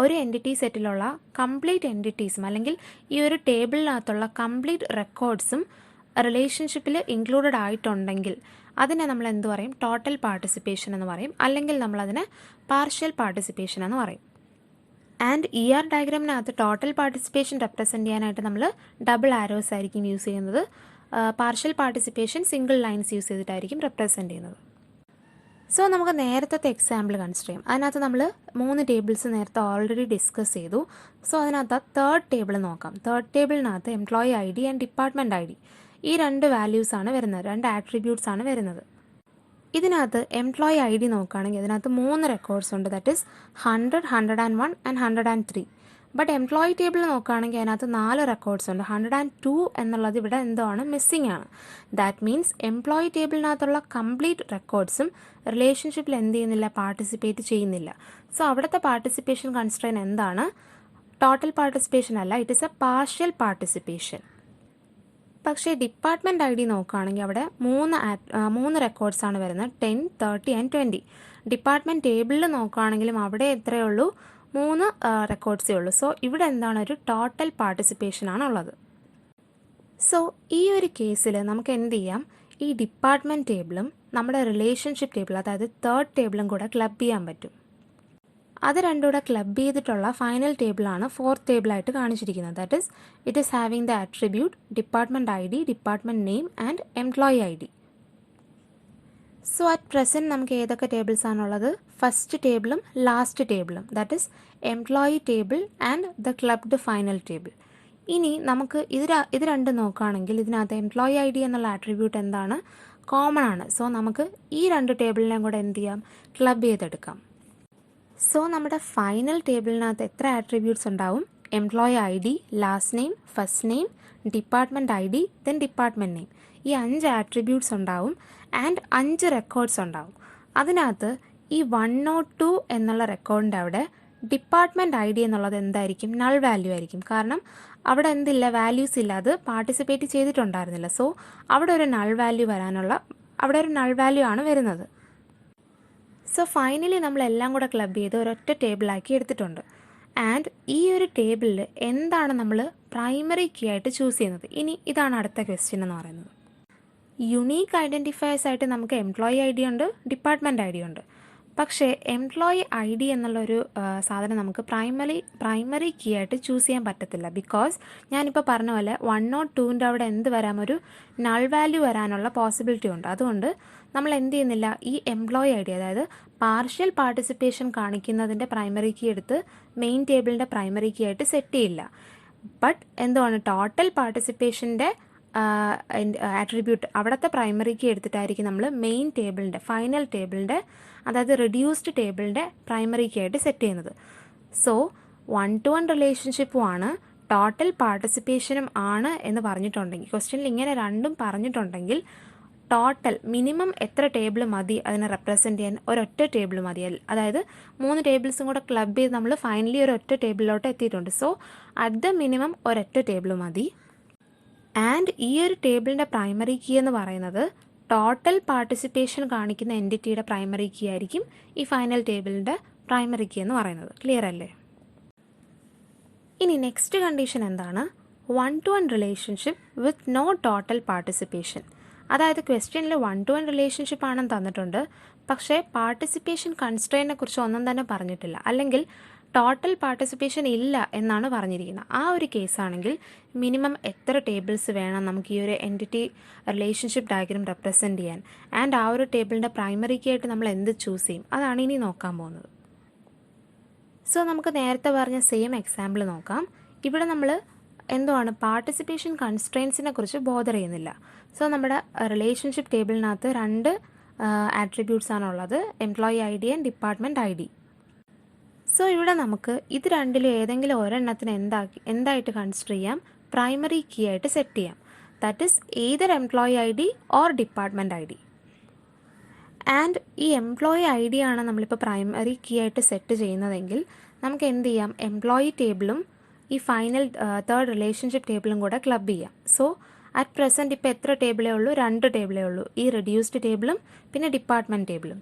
ഒരു എൻറ്റിറ്റി സെറ്റിലുള്ള കംപ്ലീറ്റ് എൻറ്റിറ്റീസും അല്ലെങ്കിൽ ഈ ഒരു ടേബിളിനകത്തുള്ള കംപ്ലീറ്റ് റെക്കോർഡ്സും റിലേഷൻഷിപ്പിൽ ഇൻക്ലൂഡഡ് ആയിട്ടുണ്ടെങ്കിൽ അതിനെ നമ്മൾ എന്ത് പറയും? ടോട്ടൽ പാർട്ടിസിപ്പേഷൻ എന്ന് പറയും, അല്ലെങ്കിൽ നമ്മളതിനെ പാർഷ്യൽ പാർട്ടിസിപ്പേഷൻ എന്ന് പറയും. ആൻഡ് ER ഡയഗ്രാമിനകത്ത് ടോട്ടൽ പാർട്ടിസിപ്പേഷൻ റെപ്രസെൻറ്റ് ചെയ്യാനായിട്ട് നമ്മൾ ഡബിൾ ആരോസ് ആയിരിക്കും യൂസ് ചെയ്യുന്നത്. Partial participation single lines use ചെയ്തിട്ടായിരിക്കും റെപ്രസെൻറ്റ് ചെയ്യുന്നത്. സോ നമുക്ക് നേരത്തെ എക്സാമ്പിൾ കൺസിഡർ ചെയ്യാം. അതിനകത്ത് നമ്മൾ 3 ടേബിൾസ് നേരത്തെ ഓൾറെഡി ഡിസ്കസ് ചെയ്തു. സോ അതിനകത്ത് തേർഡ് ടേബിൾ നോക്കാം. തേർഡ് ടേബിളിനകത്ത് employee ID and department ID ഈ 2 വാല്യൂസാണ് വരുന്നത്, 2 ആട്രിബ്യൂട്ട്സ് ആണ് വരുന്നത്. ഇതിനകത്ത് എംപ്ലോയി ID നോക്കുകയാണെങ്കിൽ ഇതിനകത്ത് 3 റെക്കോർഡ്സ് ഉണ്ട്. That is 100, 101 and 103. But employee table നോക്കുകയാണെങ്കിൽ അതിനകത്ത് 4 റെക്കോർഡ്സ് ഉണ്ട്. 102 എന്നുള്ളത് ഇവിടെ എന്താണ്? മിസ്സിംഗ് ആണ്. ദാറ്റ് മീൻസ് എംപ്ലോയി ടേബിളിനകത്തുള്ള കംപ്ലീറ്റ് റെക്കോർഡ്സും റിലേഷൻഷിപ്പിൽ എന്ത് ചെയ്യുന്നില്ല? പാർട്ടിസിപ്പേറ്റ് ചെയ്യുന്നില്ല. സോ അവിടുത്തെ പാർട്ടിസിപ്പേഷൻ കൺസ്ട്രെയിൻ എന്താണ്? ടോട്ടൽ പാർട്ടിസിപ്പേഷൻ അല്ല, it is A partial participation. പക്ഷേ ഡിപ്പാർട്ട്മെൻറ്റ് ID നോക്കുകയാണെങ്കിൽ അവിടെ 3 റെക്കോർഡ്സ് ആണ് വരുന്നത്, 10, 30 ആൻഡ് 20. ഡിപ്പാർട്ട്മെൻറ്റ് ടേബിളിൽ നോക്കുകയാണെങ്കിലും അവിടെ എത്രയേ ഉള്ളൂ? 3 റെക്കോർഡ്സേ ഉള്ളൂ. സോ ഇവിടെ എന്താണ്? ഒരു ടോട്ടൽ പാർട്ടിസിപ്പേഷൻ ആണുള്ളത്. സോ ഈ ഒരു കേസിൽ നമുക്ക് എന്ത് ചെയ്യാം? ഈ ഡിപ്പാർട്ട്മെൻറ്റ് ടേബിളും നമ്മുടെ റിലേഷൻഷിപ്പ് ടേബിൾ, അതായത് തേർഡ് ടേബിളും കൂടെ ക്ലബ് ചെയ്യാൻ പറ്റും. അത് രണ്ടും കൂടെ ക്ലബ് ചെയ്തിട്ടുള്ള ഫൈനൽ ടേബിളാണ് ഫോർത്ത് ടേബിളായിട്ട് കാണിച്ചിരിക്കുന്നത്. That is it is having the attribute department ID, department name and employee ID. So at present നമുക്ക് ഏതൊക്കെ ടേബിൾസ് ആണുള്ളത്? ഫസ്റ്റ് ടേബിളും ലാസ്റ്റ് ടേബിളും, that is employee table and the clubbed final table. ഇനി നമുക്ക് ഇത് രണ്ടും നോക്കുകയാണെങ്കിൽ ഇതിനകത്ത് എംപ്ലോയി ID എന്നുള്ള ആട്രിബ്യൂട്ട് എന്താണ്? കോമൺ ആണ്. സോ നമുക്ക് ഈ 2 ടേബിളിനെയും കൂടെ എന്ത് ചെയ്യാം? ക്ലബ് ചെയ്തെടുക്കാം. സോ നമ്മുടെ ഫൈനൽ ടേബിളിനകത്ത് എത്ര ആട്രിബ്യൂട്ട്സ് ഉണ്ടാവും? Employee ID, last name, first name, department ID, then department name. ഈ 5 ആട്രിബ്യൂട്ട്സ് ഉണ്ടാവും ആൻഡ് 5 റെക്കോർഡ്സ് ഉണ്ടാവും. അതിനകത്ത് ഈ 102 എന്നുള്ള റെക്കോർഡിൻ്റെ അവിടെ ഡിപ്പാർട്ട്മെൻറ്റ് ID എന്നുള്ളത് എന്തായിരിക്കും? നൾ വാല്യൂ ആയിരിക്കും. കാരണം അവിടെ എന്തില്ല? വാല്യൂസ് ഇല്ല, അത് പാർട്ടിസിപ്പേറ്റ് ചെയ്തിട്ടുണ്ടായിരുന്നില്ല. സോ അവിടെ ഒരു നൾ വാല്യൂ ആണ് വരുന്നത്. സോ ഫൈനലി നമ്മളെല്ലാം കൂടെ ക്ലബ് ചെയ്ത് ഒരൊറ്റ ടേബിളാക്കി എടുത്തിട്ടുണ്ട്. ആൻഡ് ഈ ഒരു ടേബിളിൽ എന്താണ് നമ്മൾ പ്രൈമറി കീ ആയിട്ട് ചൂസ് ചെയ്യുന്നത്? ഇനി ഇതാണ് അടുത്ത ക്വസ്റ്റ്യൻ എന്ന് പറയുന്നത്. യുണീക്ക് ഐഡൻറ്റിഫയേഴ്സ് ആയിട്ട് നമുക്ക് എംപ്ലോയി ID ഉണ്ട്, ഡിപ്പാർട്ട്മെൻറ്റ് ID ഉണ്ട്. പക്ഷേ എംപ്ലോയി ID എന്നുള്ളൊരു സാധനം നമുക്ക് പ്രൈമറി കീ ആയിട്ട് ചൂസ് ചെയ്യാൻ പറ്റത്തില്ല. ബിക്കോസ് ഞാനിപ്പോൾ പറഞ്ഞ പോലെ 102ൻ്റെ അവിടെ എന്ത് വരാം? ഒരു നൾ വാല്യൂ വരാനുള്ള പോസിബിലിറ്റി ഉണ്ട്. അതുകൊണ്ട് നമ്മൾ എന്ത് ചെയ്യുന്നില്ല? ഈ എംപ്ലോയി ID, അതായത് പാർഷ്യൽ പാർട്ടിസിപ്പേഷൻ കാണിക്കുന്നതിൻ്റെ പ്രൈമറി കീ എടുത്ത് മെയിൻ ടേബിളിൻ്റെ പ്രൈമറി കീ ആയിട്ട് സെറ്റ് ചെയ്യില്ല. ബട്ട് എന്തുവാണ്? ടോട്ടൽ പാർട്ടിസിപ്പേഷൻ്റെ ആട്രിബ്യൂട്ട് അവിടുത്തെ പ്രൈമറി കീ എടുത്തിട്ടായിരിക്കും നമ്മൾ മെയിൻ ടേബിളിൻ്റെ ഫൈനൽ ടേബിളിൻ്റെ, അതായത് റിഡ്യൂസ്ഡ് ടേബിളിൻ്റെ പ്രൈമറി കീ ആയിട്ട് സെറ്റ് ചെയ്യുന്നത്. സോ 1-to-1 റിലേഷൻഷിപ്പും ആണ് ടോട്ടൽ പാർട്ടിസിപ്പേഷനും ആണ് എന്ന് പറഞ്ഞിട്ടുണ്ടെങ്കിൽ, ക്വസ്റ്റ്യനിൽ ഇങ്ങനെ രണ്ടും പറഞ്ഞിട്ടുണ്ടെങ്കിൽ ടോട്ടൽ മിനിമം എത്ര ടേബിൾ മതി അതിനെ റെപ്രസെൻറ്റ് ചെയ്യാൻ? ഒരൊറ്റ ടേബിൾ മതി. അതായത് 3 ടേബിൾസും കൂടെ ക്ലബ് ചെയ്ത് നമ്മൾ ഫൈനലി ഒരൊറ്റ ടേബിളിലോട്ട് എത്തിയിട്ടുണ്ട്. സോ അറ്റ് ദ മിനിമം ഒരൊറ്റ ടേബിൾ മതി. ആൻഡ് ഈ ഒരു ടേബിളിൻ്റെ പ്രൈമറി കീ എന്ന് പറയുന്നത് ടോട്ടൽ പാർട്ടിസിപ്പേഷൻ കാണിക്കുന്ന എൻറ്റിറ്റിയുടെ പ്രൈമറി കീ ആയിരിക്കും ഈ ഫൈനൽ ടേബിളിൻ്റെ പ്രൈമറി കീ എന്ന് പറയുന്നത്. ക്ലിയർ അല്ലേ? ഇനി നെക്സ്റ്റ് കണ്ടീഷൻ എന്താണ്? 1-to-1 relationship with no total participation. അതായത് ക്വസ്റ്റ്യനിൽ 1-to-1 റിലേഷൻഷിപ്പ് ആണെന്ന് തന്നിട്ടുണ്ട്, പക്ഷേ പാർട്ടിസിപ്പേഷൻ കൺസ്ട്രെയിനെ കുറിച്ച് ഒന്നും തന്നെ പറഞ്ഞിട്ടില്ല, അല്ലെങ്കിൽ ടോട്ടൽ പാർട്ടിസിപ്പേഷൻ ഇല്ല എന്നാണ് പറഞ്ഞിരിക്കുന്നത്. ആ ഒരു കേസാണെങ്കിൽ മിനിമം എത്ര ടേബിൾസ് വേണം നമുക്ക് ഈ ഒരു എൻറ്റിറ്റി റിലേഷൻഷിപ്പ് ഡയഗ്രം റെപ്രസെൻറ്റ് ചെയ്യാൻ? ആൻഡ് ആ ഒരു ടേബിളിൻ്റെ പ്രൈമറി കീ ആയിട്ട് നമ്മൾ എന്ത് ചൂസ് ചെയ്യും? അതാണ് ഇനി നോക്കാൻ പോകുന്നത്. സോ നമുക്ക് നേരത്തെ പറഞ്ഞ സെയിം എക്സാമ്പിൾ നോക്കാം. ഇവിടെ നമ്മൾ എന്തുവാണ്? പാർട്ടിസിപ്പേഷൻ കൺസ്ട്രെയിൻസിനെ കുറിച്ച് ബോദർ ചെയ്യുന്നില്ല. സോ നമ്മുടെ റിലേഷൻഷിപ്പ് ടേബിളിനകത്ത് 2 ആട്രിബ്യൂട്ട്സ് ആണുള്ളത്, employee ID and department ID. So ഇവിടെ നമുക്ക് ഇത് രണ്ടിലും ഏതെങ്കിലും ഒരെണ്ണത്തിന് എന്തായിട്ട് കൺസിഡർ ചെയ്യാം? പ്രൈമറി കീ ആയിട്ട് സെറ്റ് ചെയ്യാം. That is either employee ID or department ID. And ഈ എംപ്ലോയി ID ആണ് നമ്മളിപ്പോൾ പ്രൈമറി കീ ആയിട്ട് സെറ്റ് ചെയ്യുന്നതെങ്കിൽ നമുക്ക് എന്ത് ചെയ്യാം? എംപ്ലോയി ടേബിളും ഈ ഫൈനൽ തേർഡ് റിലേഷൻഷിപ്പ് ടേബിളും കൂടെ ക്ലബ് ചെയ്യാം. സോ അറ്റ് പ്രസൻറ്റ് ഇപ്പോൾ എത്ര ടേബിളേ ഉള്ളൂ? 2 ടേബിളേ ഉള്ളൂ, ഈ റെഡ്യൂസ്ഡ് ടേബിളും പിന്നെ ഡിപ്പാർട്ട്മെൻറ്റ് ടേബിളും.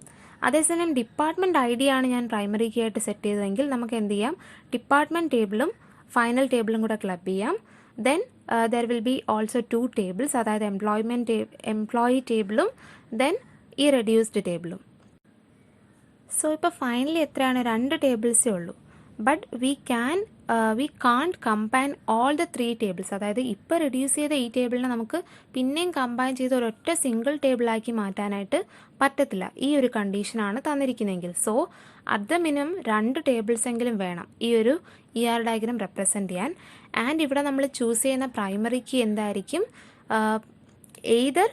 അതേസമയം ഡിപ്പാർട്ട്മെൻറ്റ് ഐ ഡി ആണ് ഞാൻ പ്രൈമറി കീ ആയിട്ട് സെറ്റ് ചെയ്തതെങ്കിൽ നമുക്ക് എന്ത് ചെയ്യാം, ഡിപ്പാർട്ട്മെൻറ്റ് ടേബിളും ഫൈനൽ ടേബിളും കൂടെ ക്ലബ് ചെയ്യാം. Then there will be also 2 tables, അതായത് എംപ്ലോയി ടേബിളും ദെൻ ഈ റെഡ്യൂസ്ഡ് ടേബിളും. സോ ഇപ്പോൾ ഫൈനലി എത്രയാണ്, 2 ടേബിൾസേ ഉള്ളൂ. But we can't combine all the 3 tables. അതായത് ഇപ്പോൾ റെഡ്യൂസ് ചെയ്ത ഈ ടേബിളിനെ നമുക്ക് പിന്നെയും കമ്പൈൻ ചെയ്ത് ഒരൊറ്റ സിംഗിൾ ടേബിളാക്കി മാറ്റാനായിട്ട് പറ്റത്തില്ല, ഈ ഒരു കണ്ടീഷനാണ് തന്നിരിക്കുന്നതെങ്കിൽ. So at the minimum 2 tables എങ്കിലും വേണം ഈ ഒരു ER ഡയഗ്രം റെപ്രസെൻറ്റ് ചെയ്യാൻ. ആൻഡ് ഇവിടെ നമ്മൾ ചൂസ് ചെയ്യുന്ന പ്രൈമറി കീ എന്തായിരിക്കും, either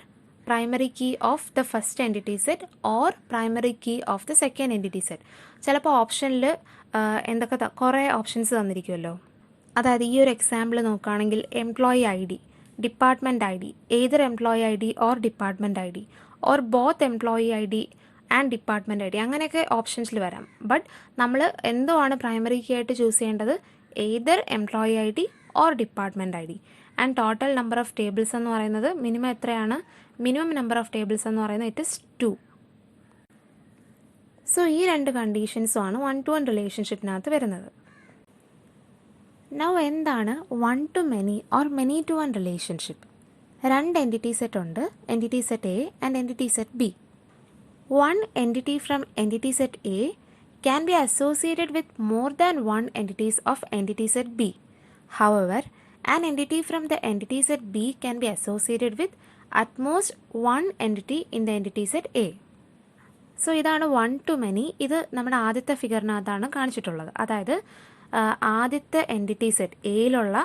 primary key of the first entity set or primary key of the second entity set. ചിലപ്പോൾ ഓപ്ഷനിൽ എന്തൊക്കെ കുറേ ഓപ്ഷൻസ് തന്നിരിക്കുമല്ലോ. അതായത് ഈ ഒരു എക്സാമ്പിൾ നോക്കുകയാണെങ്കിൽ employee I D, department I D, either employee I D or department I D or both employee I D and department I D, അങ്ങനെയൊക്കെ ഓപ്ഷൻസിൽ വരാം. ബട്ട് നമ്മൾ എന്തോ ആണ് പ്രൈമറി കീ ആയിട്ട് ചൂസ് ചെയ്യേണ്ടത്, either employee I D or department I D. And total number of tables എന്ന് പറയുന്നത് മിനിമം എത്രയാണ്, മിനിമം നമ്പർ ഓഫ് ടേബിൾസ് എന്ന് പറയുന്നത് ഇറ്റ് ഇസ് 2. സോ ഈ 2 കണ്ടീഷൻസുമാണ് 1-to-1 റിലേഷൻഷിപ്പിനകത്ത് വരുന്നത്. നൗ എന്താണ് 1-to-many ഓർ many-to-1 റിലേഷൻഷിപ്പ്? 2 എൻറ്റിറ്റി സെറ്റ് ഉണ്ട്, entity set A and entity set B. 1 entity from entity set A can be associated with more than 1 entities of entity set B. However, an entity from the entity set B can be associated with at most 1 entity in the entity set A. So ഇതാണ് 1-to-many. ഇത് നമ്മുടെ ആദ്യത്തെ ഫിഗറിനകത്താണ് കാണിച്ചിട്ടുള്ളത്. അതായത് ആദ്യത്തെ എൻറ്റിറ്റി സെറ്റ് എയിലുള്ള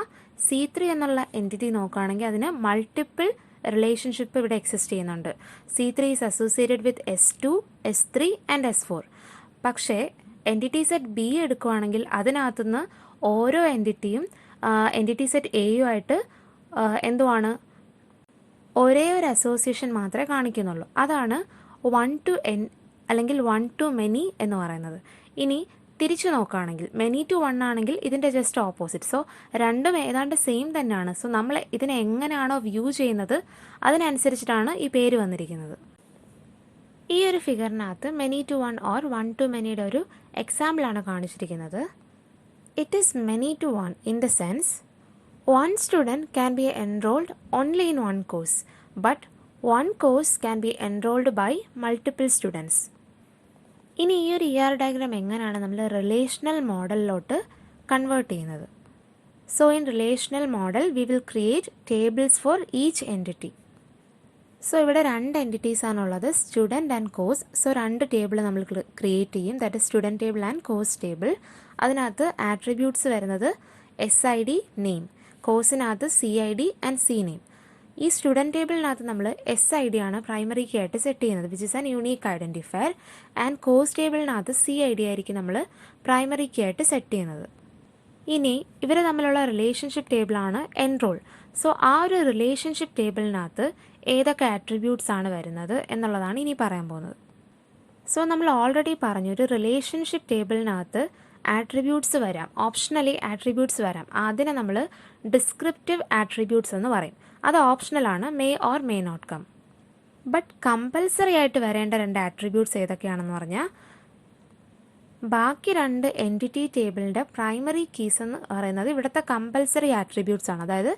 C3 എന്നുള്ള എൻറ്റിറ്റി നോക്കുകയാണെങ്കിൽ അതിന് മൾട്ടിപ്പിൾ റിലേഷൻഷിപ്പ് ഇവിടെ എക്സിസ്റ്റ് ചെയ്യുന്നുണ്ട്. C3 is associated with S2, S3 and S4. പക്ഷേ എൻറ്റിറ്റി സെറ്റ് ബി എടുക്കുകയാണെങ്കിൽ അതിനകത്തുനിന്ന് ഓരോ എൻറ്റിറ്റിയും എൻറ്റിറ്റി സെറ്റ് എയുമായിട്ട് എന്തുവാണ്, ഒരേ ഒരു അസോസിയേഷൻ മാത്രമേ കാണിക്കുന്നുള്ളൂ. അതാണ് 1-to-n അല്ലെങ്കിൽ 1-to-many എന്ന് പറയുന്നത്. ഇനി തിരിച്ചു നോക്കുകയാണെങ്കിൽ many-to-1 ആണെങ്കിൽ ഇതിൻ്റെ ജസ്റ്റ് ഓപ്പോസിറ്റ്. സോ രണ്ടും ഏതാണ്ട് സെയിം തന്നെയാണ്. സോ നമ്മൾ ഇതിനെ എങ്ങനെയാണോ വ്യൂ ചെയ്യുന്നത് അതിനനുസരിച്ചിട്ടാണ് ഈ പേര് വന്നിരിക്കുന്നത്. ഈ ഒരു ഫിഗറിനകത്ത് many-to-1 ഓർ 1-to-manyയുടെ ഒരു എക്സാമ്പിളാണ് കാണിച്ചിരിക്കുന്നത്. It is many-to-1 in the sense one student can be enrolled only in one course, but one course can be enrolled by multiple students. ഇനി ഈ ഒരു ER ഡയഗ്രാം എങ്ങനെയാണ് നമ്മൾ റിലേഷണൽ മോഡലിലോട്ട് കൺവേർട്ട് ചെയ്യുന്നത്? So in relational model we will create tables for each entity. So ഇവിടെ 2 എൻറ്റിറ്റീസ് ആണുള്ളത്, student and course. So 2 table നമ്മൾ ക്രിയേറ്റ് ചെയ്യും, that is student table and course table. അതിനകത്ത് ആട്രിബ്യൂട്ട്സ് വരുന്നത് SID, നെയിം. കോഴ്സിനകത്ത് CID ആൻഡ് C നെയിം. ഈ സ്റ്റുഡൻറ്റ് ടേബിളിനകത്ത് നമ്മൾ SID ആണ് പ്രൈമറി കീ ആയിട്ട് സെറ്റ് ചെയ്യുന്നത്, which is an unique identifier. And course ടേബിളിനകത്ത് CID ആയിരിക്കും നമ്മൾ പ്രൈമറി കീ ആയിട്ട് സെറ്റ് ചെയ്യുന്നത്. ഇനി ഇവർ തമ്മിലുള്ള റിലേഷൻഷിപ്പ് ടേബിളാണ് എൻറോൾ. സോ ആ ഒരു റിലേഷൻഷിപ്പ് ടേബിളിനകത്ത് ഏതൊക്കെ ആട്രിബ്യൂട്ട്സ് ആണ് വരുന്നത് എന്നുള്ളതാണ് ഇനി പറയാൻ പോകുന്നത്. സോ നമ്മൾ ഓൾറെഡി പറഞ്ഞു, ഒരു റിലേഷൻഷിപ്പ് ടേബിളിനകത്ത് ആട്രിബ്യൂട്ട്സ് വരാം, ഓപ്ഷണലി ആട്രിബ്യൂട്ട്സ് വരാം. അതിനെ നമ്മൾ ഡിസ്ക്രിപ്റ്റീവ് ആട്രിബ്യൂട്ട്സ് എന്ന് പറയും. അത് ഓപ്ഷണലാണ്, may or may not come. But compulsory ആയിട്ട് വരേണ്ട 2 ആട്രിബ്യൂട്ട്സ് ഏതൊക്കെയാണെന്ന് പറഞ്ഞാൽ, ബാക്കി 2 എൻറ്റിറ്റി ടേബിളിൻ്റെ പ്രൈമറി കീസ് എന്ന് പറയുന്നത് ഇവിടുത്തെ കമ്പൽസറി ആട്രിബ്യൂട്ട്സ് ആണ്, അതായത്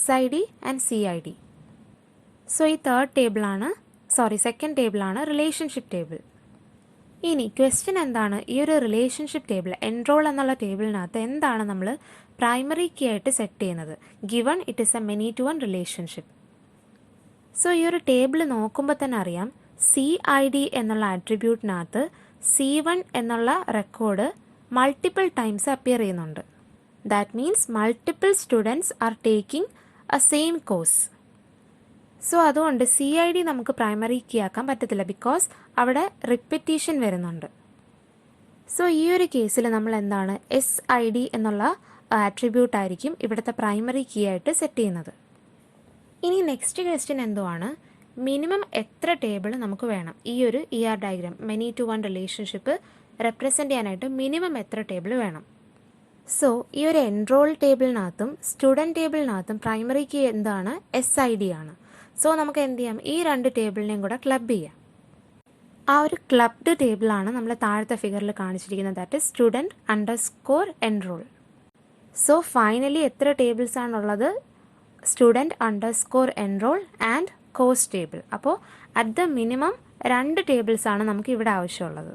SID ആൻഡ് CID. സോ ഈ സെക്കൻഡ് ടേബിളാണ് റിലേഷൻഷിപ്പ് ടേബിൾ. ഇനി ക്വസ്റ്റ്യൻ എന്താണ്, ഈ ഒരു റിലേഷൻഷിപ്പ് ടേബിൾ എൻറോൾ എന്നുള്ള ടേബിളിനകത്ത് എന്താണ് നമ്മൾ പ്രൈമറി കീ ആയിട്ട് സെറ്റ് ചെയ്യുന്നത്, given it is A many-to-1 relationship. So ഈ ഒരു ടേബിൾ നോക്കുമ്പോൾ തന്നെ അറിയാം, CID എന്നുള്ള ആട്രിബ്യൂട്ടിനകത്ത് C1 എന്നുള്ള റെക്കോർഡ് മൾട്ടിപ്പിൾ ടൈംസ് അപ്പിയർ ചെയ്യുന്നുണ്ട്. That means multiple students are taking A same course. So അതുകൊണ്ട് CID നമുക്ക് പ്രൈമറി കീ ആക്കാൻ പറ്റത്തില്ല, ബിക്കോസ് അവിടെ റിപ്പറ്റീഷൻ വരുന്നുണ്ട്. സോ ഈ ഒരു കേസിൽ നമ്മൾ എന്താണ്, SID എന്നുള്ള ആട്രിബ്യൂട്ട് ആയിരിക്കും ഇവിടുത്തെ പ്രൈമറി കീ ആയിട്ട് സെറ്റ് ചെയ്യുന്നത്. ഇനി നെക്സ്റ്റ് ക്വസ്റ്റ്യൻ എന്തുവാണ്, മിനിമം എത്ര ടേബിൾ നമുക്ക് വേണം ഈ ഒരു ER diagram many-to-1 relationship represent ചെയ്യാനായിട്ട് മിനിമം എത്ര ടേബിൾ വേണം? സോ ഈ ഒരു എൻറോൾ ടേബിളിനകത്തും സ്റ്റുഡൻറ്റ് ടേബിളിനകത്തും പ്രൈമറി കീ എന്താണ്, SID ആണ്. സോ നമുക്ക് എന്ത് ചെയ്യാം, ഈ 2 ടേബിളിനെയും കൂടെ ക്ലബ് ചെയ്യാം. ആ ഒരു ക്ലബ്ഡ് ടേബിളാണ് നമ്മൾ താഴത്തെ ഫിഗറിൽ കാണിച്ചിരിക്കുന്നത്. That is student underscore enrol. So finally എത്ര ടേബിൾസ് ആണുള്ളത്? Student underscore enrol and course table. അപ്പോൾ അറ്റ് ദ മിനിമം 2 ടേബിൾസാണ് നമുക്ക് ഇവിടെ ആവശ്യമുള്ളത്.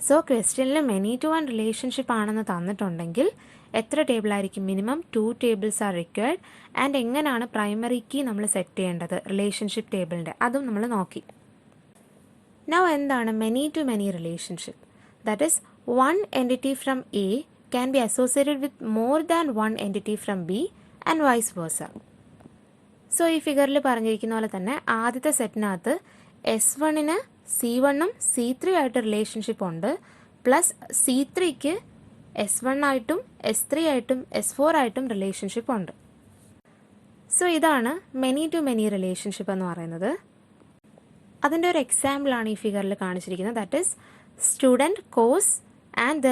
സോ ക്വസ്റ്റ്യനിൽ മെനി ടു വൺ റിലേഷൻഷിപ്പ് ആണെന്ന് തന്നിട്ടുണ്ടെങ്കിൽ എത്ര ടേബിൾ ആയിരിക്കും? Minimum 2 tables are required. And എങ്ങനെയാണ് പ്രൈമറി കീ നമ്മൾ സെറ്റ് ചെയ്യേണ്ടത് റിലേഷൻഷിപ്പ് ടേബിളിൻ്റെ, അതും നമ്മൾ നോക്കി. നൗ എന്താണ് many to many relationship? That is one entity from A can be associated with more than one entity from B and vice versa. So ഈ ഫിഗറിൽ പറഞ്ഞിരിക്കുന്ന പോലെ തന്നെ ആദ്യത്തെ സെറ്റിനകത്ത് S1-ന് C1-ഉം C3 ആയിട്ട് റിലേഷൻഷിപ്പ് ഉണ്ട്, പ്ലസ് C3-ക്ക് S1 ആയിട്ടും S3 ആയിട്ടും S4 ആയിട്ടും റിലേഷൻഷിപ്പ് ഉണ്ട്. സോ ഇതാണ് മെനി ടു മെനി റിലേഷൻഷിപ്പ് എന്ന് പറയുന്നത്. അതിൻ്റെ ഒരു എക്സാമ്പിളാണ് ഈ ഫിഗറിൽ കാണിച്ചിരിക്കുന്നത്. That is student course and the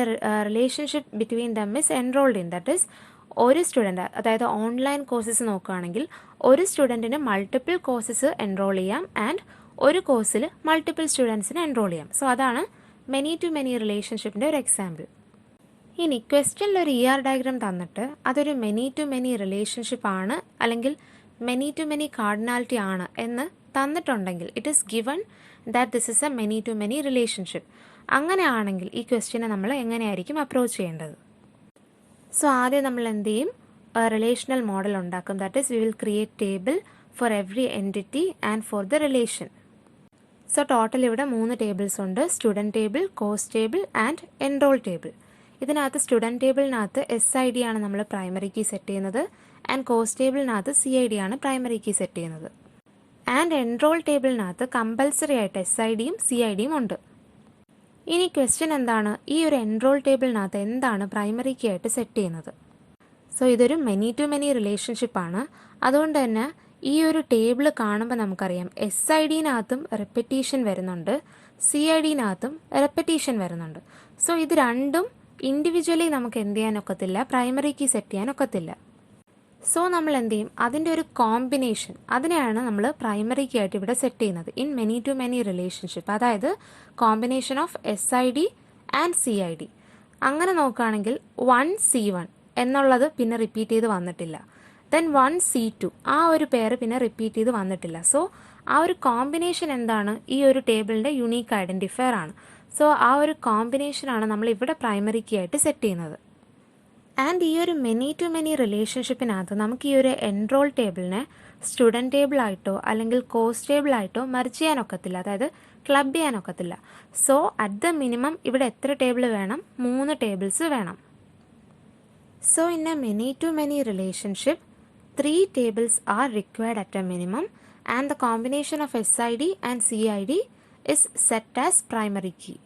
relationship between them is enrolled in. That is ഒരു സ്റ്റുഡൻറ്റ്, അതായത് ഓൺലൈൻ കോഴ്സസ് നോക്കുകയാണെങ്കിൽ ഒരു സ്റ്റുഡൻറ്റിന് മൾട്ടിപ്പിൾ കോഴ്സസ് എൻറോൾ ചെയ്യാം ആൻഡ് ഒരു കോഴ്സിൽ മൾട്ടിപ്പിൾ സ്റ്റുഡൻസിന് എൻറോൾ ചെയ്യാം. സോ അതാണ് മെനി ടു മെനി റിലേഷൻഷിപ്പിൻ്റെ ഒരു എക്സാമ്പിൾ. ഇനി ക്വസ്റ്റ്യനിൽ ഒരു ER ഡയഗ്രാം തന്നിട്ട് അതൊരു മെനി ടു മെനി റിലേഷൻഷിപ്പ് ആണ് അല്ലെങ്കിൽ മെനി ടു മെനി കാർഡിനാലിറ്റി ആണ് എന്ന് തന്നിട്ടുണ്ടെങ്കിൽ it is given that this is a many to many relationship. അങ്ങനെയാണെങ്കിൽ ഈ ക്വസ്റ്റ്യനെ നമ്മൾ എങ്ങനെയായിരിക്കും അപ്രോച്ച് ചെയ്യേണ്ടത്? സോ ആദ്യം നമ്മൾ എന്ത് ചെയ്യും? റിലേഷണൽ മോഡൽ ഉണ്ടാക്കും. That is V will create table for every entity and for the relation. So total ഇവിടെ 3 ടേബിൾസ് ഉണ്ട്. Student table, course table and enrol table. ഇതിനകത്ത് സ്റ്റുഡൻറ്റ് ടേബിളിനകത്ത് SID ആണ് നമ്മൾ പ്രൈമറി കീ സെറ്റ് ചെയ്യുന്നത് ആൻഡ് കോഴ്സ് ടേബിളിനകത്ത് CID ആണ് പ്രൈമറി കീ സെറ്റ് ചെയ്യുന്നത്. ആൻഡ് എൻറോൾ ടേബിളിനകത്ത് കമ്പൽസറി ആയിട്ട് SIDയും CIDയും ഉണ്ട്. ഇനി ക്വസ്റ്റ്യൻ എന്താണ്? ഈ ഒരു എൻറോൾ ടേബിളിനകത്ത് എന്താണ് പ്രൈമറി കീ ആയിട്ട് സെറ്റ് ചെയ്യുന്നത്? സോ ഇതൊരു മെനി ടു മെനി റിലേഷൻഷിപ്പാണ്. അതുകൊണ്ട് തന്നെ ഈ ഒരു ടേബിൾ കാണുമ്പോൾ നമുക്കറിയാം SIDനകത്തും റെപ്പറ്റീഷൻ വരുന്നുണ്ട്, CIDനകത്തും റെപ്പറ്റീഷൻ വരുന്നുണ്ട്. സോ ഇത് രണ്ടും ഇൻഡിവിജ്വലി നമുക്ക് എന്ത് ചെയ്യാനൊക്കത്തില്ല, പ്രൈമറി കീ സെറ്റ് ചെയ്യാനൊക്കത്തില്ല. സോ നമ്മൾ എന്ത് ചെയ്യും? അതിൻ്റെ ഒരു കോമ്പിനേഷൻ, അതിനെയാണ് നമ്മൾ പ്രൈമറി കീ ആയിട്ട് ഇവിടെ സെറ്റ് ചെയ്യുന്നത് in many to many relationship. അതായത് combination of SID and CID. അങ്ങനെ നോക്കുകയാണെങ്കിൽ 1C1 എന്നുള്ളത് പിന്നെ റിപ്പീറ്റ് ചെയ്ത് വന്നിട്ടില്ല. ദെൻ 1C2 ആ ഒരു പെയർ പിന്നെ റിപ്പീറ്റ് ചെയ്ത് വന്നിട്ടില്ല. സോ ആ ഒരു കോമ്പിനേഷൻ എന്താണ്? ഈ ഒരു ടേബിളിൻ്റെ യുണീക്ക് ഐഡൻറ്റിഫയർ ആണ്. സോ ആ ഒരു കോമ്പിനേഷനാണ് നമ്മൾ ഇവിടെ പ്രൈമറി കീ ആയിട്ട് സെറ്റ് ചെയ്യുന്നത്. ആൻഡ് ഈ ഒരു മെനി ടു മെനി റിലേഷൻഷിപ്പിനകത്ത് നമുക്ക് ഈ ഒരു എൻറോൾ ടേബിളിനെ സ്റ്റുഡൻറ്റ് ടേബിളായിട്ടോ അല്ലെങ്കിൽ കോഴ്സ് ടേബിളായിട്ടോ മെർജ് ചെയ്യാനൊക്കത്തില്ല, അതായത് ക്ലബ് ചെയ്യാനൊക്കത്തില്ല. സോ അറ്റ് ദ മിനിമം ഇവിടെ എത്ര ടേബിൾ വേണം? 3 ടേബിൾസ് വേണം. So in a many to many relationship 3 tables are required at a minimum and the combination of SID and CID is set as primary key.